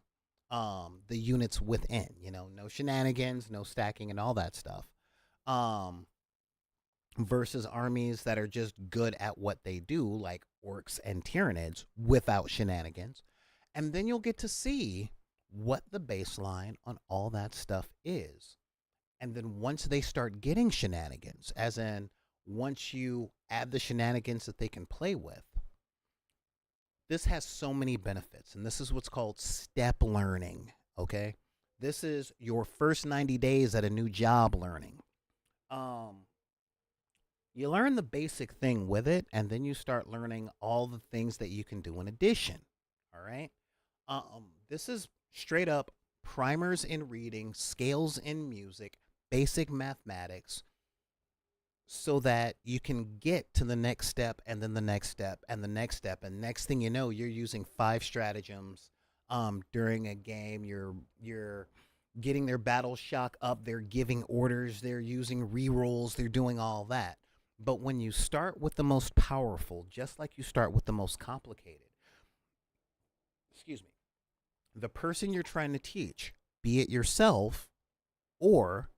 units within, no shenanigans, no stacking, and all that stuff. Versus armies that are just good at what they do, like orcs and Tyranids, without shenanigans. And then you'll get to see what the baseline on all that stuff is. And then once they start getting shenanigans, as in once you add the shenanigans that they can play with, this has so many benefits. And this is what's called step learning, okay? This is your first 90 days at a new job learning. You learn the basic thing with it, and then you start learning all the things that you can do in addition, all right? This is straight up primers in reading, scales in music, basic mathematics, so that you can get to the next step and then the next step and the next step. And next thing you know, you're using 5 stratagems during a game. You're getting their battle shock up. They're giving orders. They're using rerolls. They're doing all that. But when you start with the most powerful, just like you start with the most complicated, the person you're trying to teach, be it yourself or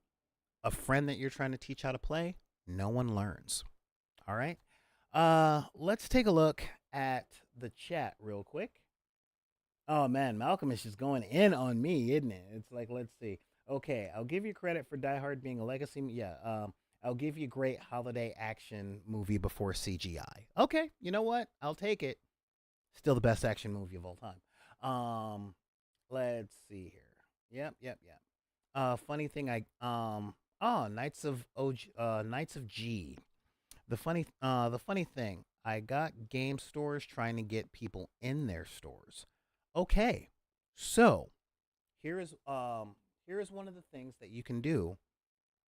a friend that you're trying to teach how to play, no one learns. All right. Let's take a look at the chat real quick. Oh man, Malcolm is just going in on me, isn't it? It's like, let's see. Okay, I'll give you credit for Die Hard being a legacy. Yeah. I'll give you great holiday action movie before CGI. Okay, you know what? I'll take it. Still the best action movie of all time. Let's see here. Yep, yep, yep. Funny thing, Knights of Knights of G. The funny thing, I got game stores trying to get people in their stores. Okay, so here is here is one of the things that you can do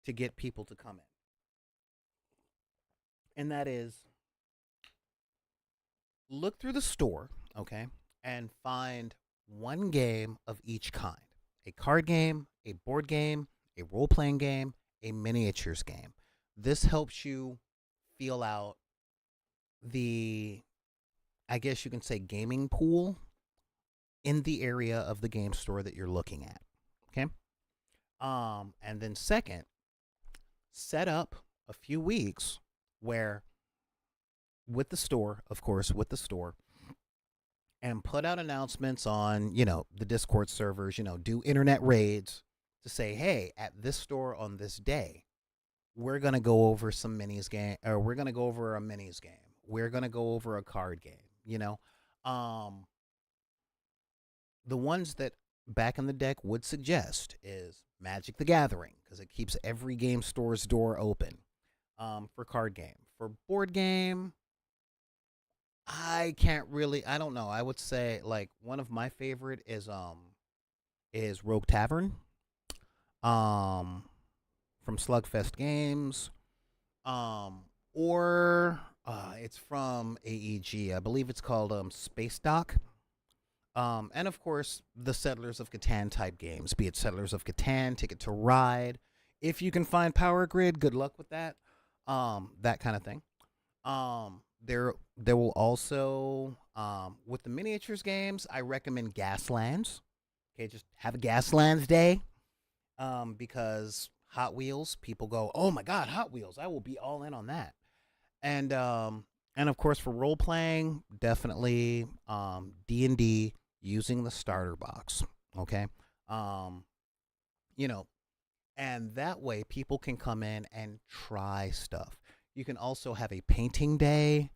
to get people to come in, and that is look through the store, okay, and find one game of each kind: a card game, a board game, a role playing game, a miniatures game. This helps you feel out the, I guess you can say, gaming pool in the area of the game store that you're looking at. Okay. And then second, set up a few weeks where with the store, of course, with the store, and put out announcements on, the Discord servers, do internet raids to say, hey, at this store on this day, we're going to go over some minis game, or we're going to go over a minis game. We're going to go over a card game. Um, the ones that back in the deck would suggest is Magic the Gathering, because it keeps every game store's door open. For card game. For board game, I don't know. I would say like one of my favorite is Rogue Tavern. Um from Slugfest Games. Or it's from AEG. I believe it's called Space Dock. And of course, the Settlers of Catan type games, be it Settlers of Catan, Ticket to Ride. If you can find Power Grid, good luck with that. That kind of thing. There will also with the miniatures games, I recommend Gaslands. Okay, just have a Gaslands day. Because Hot Wheels, people go, oh my God, Hot Wheels! I will be all in on that. And of course for role playing, definitely D&D using the starter box. Okay, um, you know, and that way people can come in and try stuff. You can also have a painting day,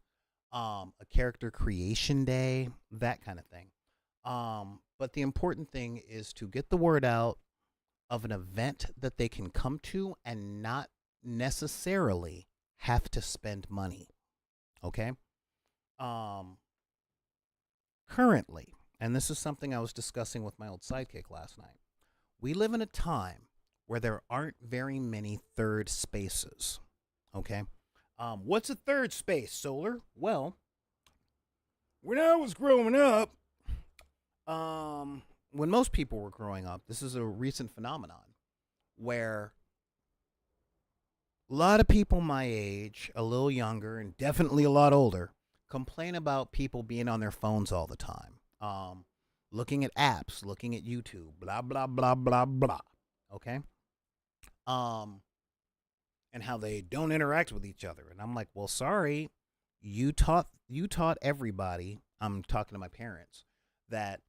a character creation day, that kind of thing. But the important thing is to get the word out of an event that they can come to and not necessarily have to spend money. Okay. Um, Currently, and this is something I was discussing with my old sidekick last night, we live in a time where there aren't very many third spaces. Okay. What's a third space, Solar? Well, when I was growing up, when most people were growing up, this is a recent phenomenon where a lot of people my age, a little younger, and definitely a lot older, complain about people being on their phones all the time, looking at apps, looking at YouTube, blah blah blah blah blah. Okay, um, and how they don't interact with each other, and I'm like, well, sorry, you taught everybody. I'm talking to my parents that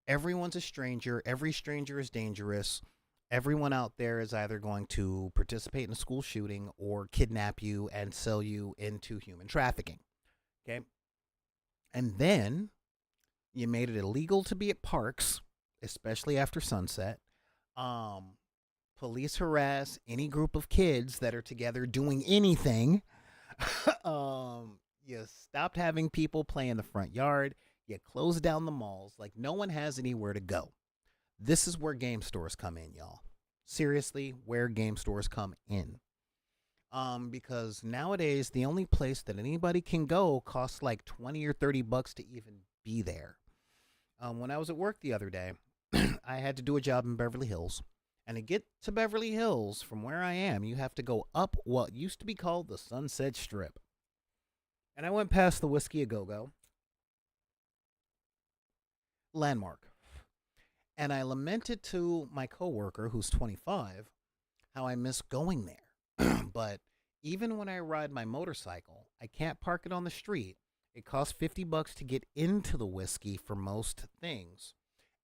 everyone's a stranger. Every stranger is dangerous. Everyone out there is either going to participate in a school shooting or kidnap you and sell you into human trafficking. Okay. And then you made it illegal to be at parks, especially after sunset. Um, Police harass any group of kids that are together doing anything. You stopped having people play in the front yard. You closed down the malls. Like no one has anywhere to go. This is where game stores come in, y'all. Seriously, where game stores come in. Because nowadays the only place that anybody can go costs like 20 or 30 bucks to even be there. When I was at work the other day, I had to do a job in Beverly Hills. And to get to Beverly Hills from where I am, you have to go up what used to be called the Sunset Strip. And I went past the Whiskey A Go Go landmark. And I lamented to my coworker, who's 25, how I miss going there. But even when I ride my motorcycle, I can't park it on the street. It costs $50 to get into the whiskey for most things,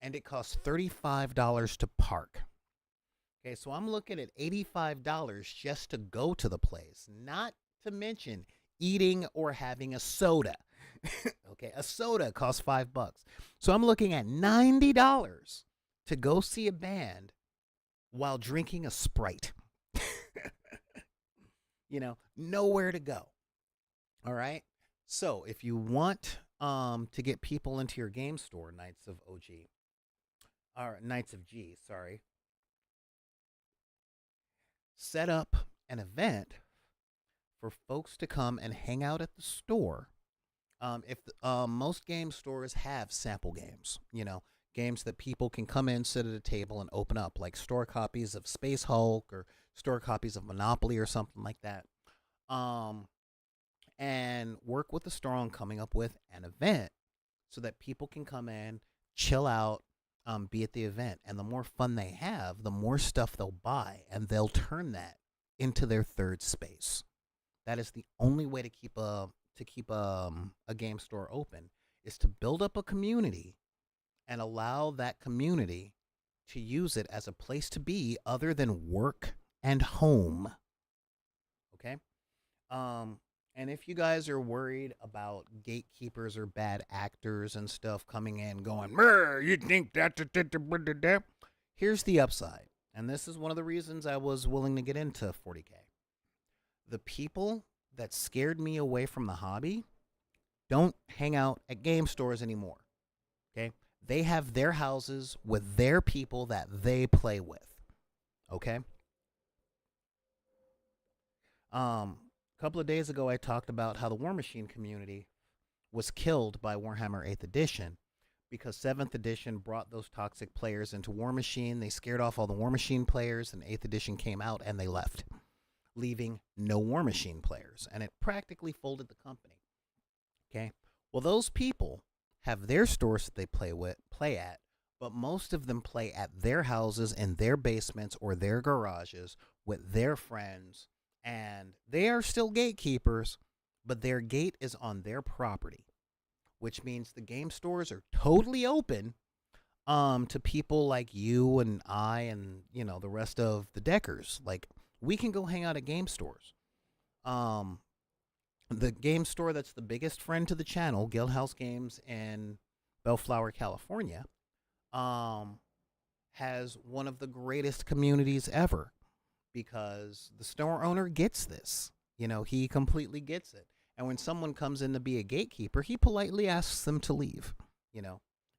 and it costs $35 to park. Okay, so I'm looking at $85 just to go to the place, not to mention eating or having a soda. Okay, a soda costs $5. So I'm looking at $90 to go see a band while drinking a Sprite. Nowhere to go. All right. So if you want to get people into your game store, Knights of OG, or Knights of G, sorry, set up an event for folks to come and hang out at the store. If Most game stores have sample games, games that people can come in, sit at a table, and open up, like store copies of Space Hulk or store copies of Monopoly or something like that. Um, and work with the store on coming up with an event so that people can come in, chill out, be at the event. And the more fun they have, the more stuff they'll buy, and they'll turn that into their third space. That is the only way to keep a game store open, is to build up a community and allow that community to use it as a place to be other than work and home. Okay? And if you guys are worried about gatekeepers or bad actors and stuff coming in going, you think that, here's the upside. And this is one of the reasons I was willing to get into 40K. The people that scared me away from the hobby don't hang out at game stores anymore. Okay? They have their houses with their people that they play with. Okay? A couple of days ago, I talked about how the War Machine community was killed by Warhammer 8th Edition because 7th Edition brought those toxic players into War Machine. They scared off all the War Machine players, and 8th Edition came out and they left, leaving no War Machine players, and it practically folded the company. Okay? Well, those people have their stores that they play at, but most of them play at their houses, in their basements, or their garages with their friends, and they are still gatekeepers, but their gate is on their property, which means the game stores are totally open to people like you and I and, the rest of the deckers. Like, we can go hang out at game stores. The game store that's the biggest friend to the channel, Guildhouse Games in Bellflower, California, has one of the greatest communities ever, because the store owner gets this. He completely gets it. And when someone comes in to be a gatekeeper, he politely asks them to leave,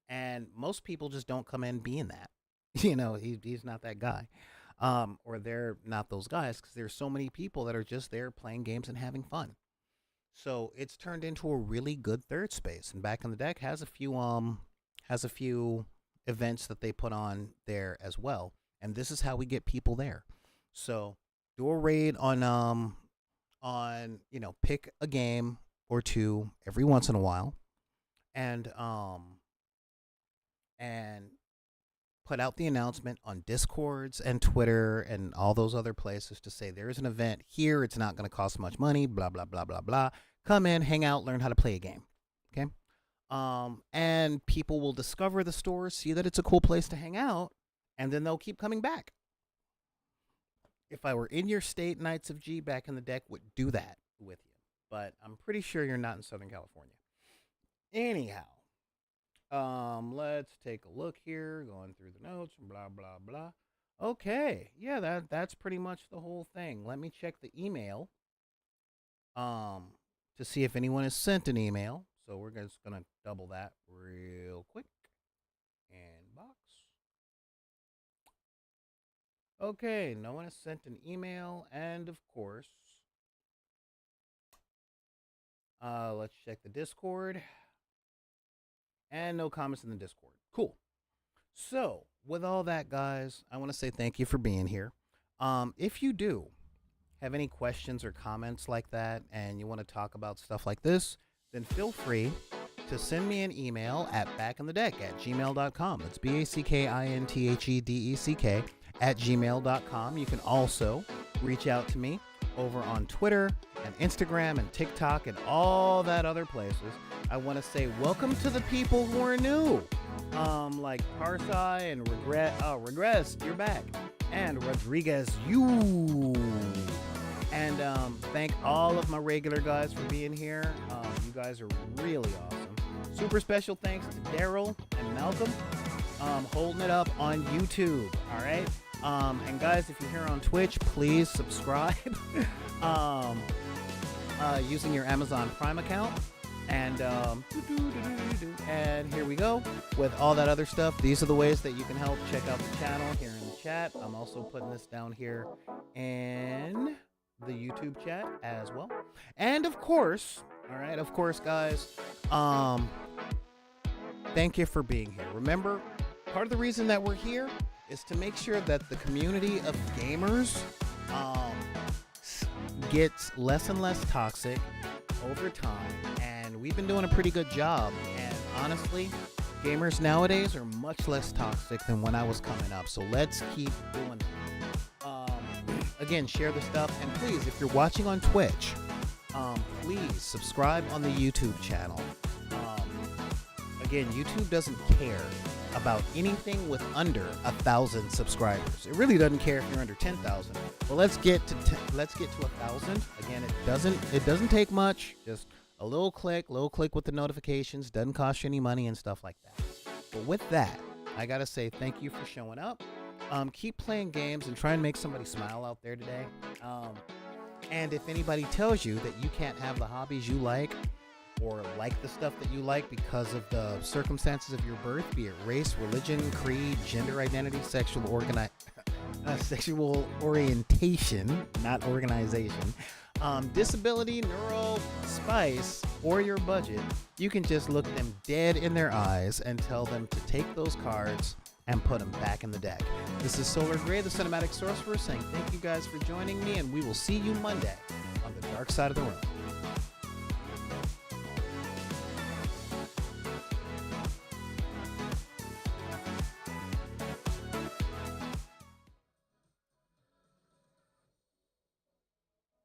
And most people just don't come in being that. He's not that guy. Or they're not those guys, because there's so many people that are just there playing games and having fun. So it's turned into a really good third space. And Back in the Deck has a few events that they put on there as well. And this is how we get people there. So do a raid on pick a game or two every once in a while, and put out the announcement on Discords and Twitter and all those other places to say there's an event here. It's not going to cost much money. Blah blah blah blah blah. Come in, hang out, learn how to play a game. Okay, and people will discover the store, see that it's a cool place to hang out, and then they'll keep coming back. If I were in your state, Knights of G Back in the Deck would do that with you. But I'm pretty sure you're not in Southern California. Anyhow, let's take a look here, going through the notes, blah, blah, blah. Okay, yeah, that's pretty much the whole thing. Let me check the email to see if anyone has sent an email. So we're just going to double that real quick. Inbox. Okay, no one has sent an email, and of course, let's check the Discord, and no comments in the Discord. Cool. So, with all that, guys, I want to say thank you for being here. If you do have any questions or comments like that, and you want to talk about stuff like this, then feel free to send me an email at backinthedeck@gmail.com. It's BACKINTHEDECK. at gmail.com. You can also reach out to me over on Twitter and Instagram and TikTok and all that other places. I want to say welcome to the people who are new. Like Parsai and Regress, you're back. And Rodriguez, you. And thank all of my regular guys for being here. You guys are really awesome. Super special thanks to Daryl and Malcolm holding it up on YouTube. All right. And guys, if you're here on Twitch, please subscribe using your Amazon Prime account. And here we go with all that other stuff. These are the ways that you can help. Check out the channel here in the chat. I'm also putting this down here in the YouTube chat as well. And of course, all right, of course, guys, thank you for being here. Remember, part of the reason that we're here is to make sure that the community of gamers gets less and less toxic over time, and we've been doing a pretty good job. And honestly, gamers nowadays are much less toxic than when I was coming up, so let's keep doing it. Again, share the stuff, and please, if you're watching on Twitch, please subscribe on the YouTube channel. Again, YouTube doesn't care about anything with under 1,000 subscribers. It really doesn't care if you're under 10,000. Well, let's get to 1,000. Again, it doesn't take much. Just a little click with the notifications. Doesn't cost you any money and stuff like that. But with that, I gotta say thank you for showing up. Keep playing games and try and make somebody smile out there today. And if anybody tells you that you can't have the hobbies you like, or like the stuff that you like because of the circumstances of your birth, be it race, religion, creed, gender identity, sexual orientation, not organization, disability, neural spice, or your budget, you can just look them dead in their eyes and tell them to take those cards and put them back in the deck. This is Solar Gray, the Cinematic Sorcerer, saying thank you guys for joining me, and we will see you Monday on the dark side of the room.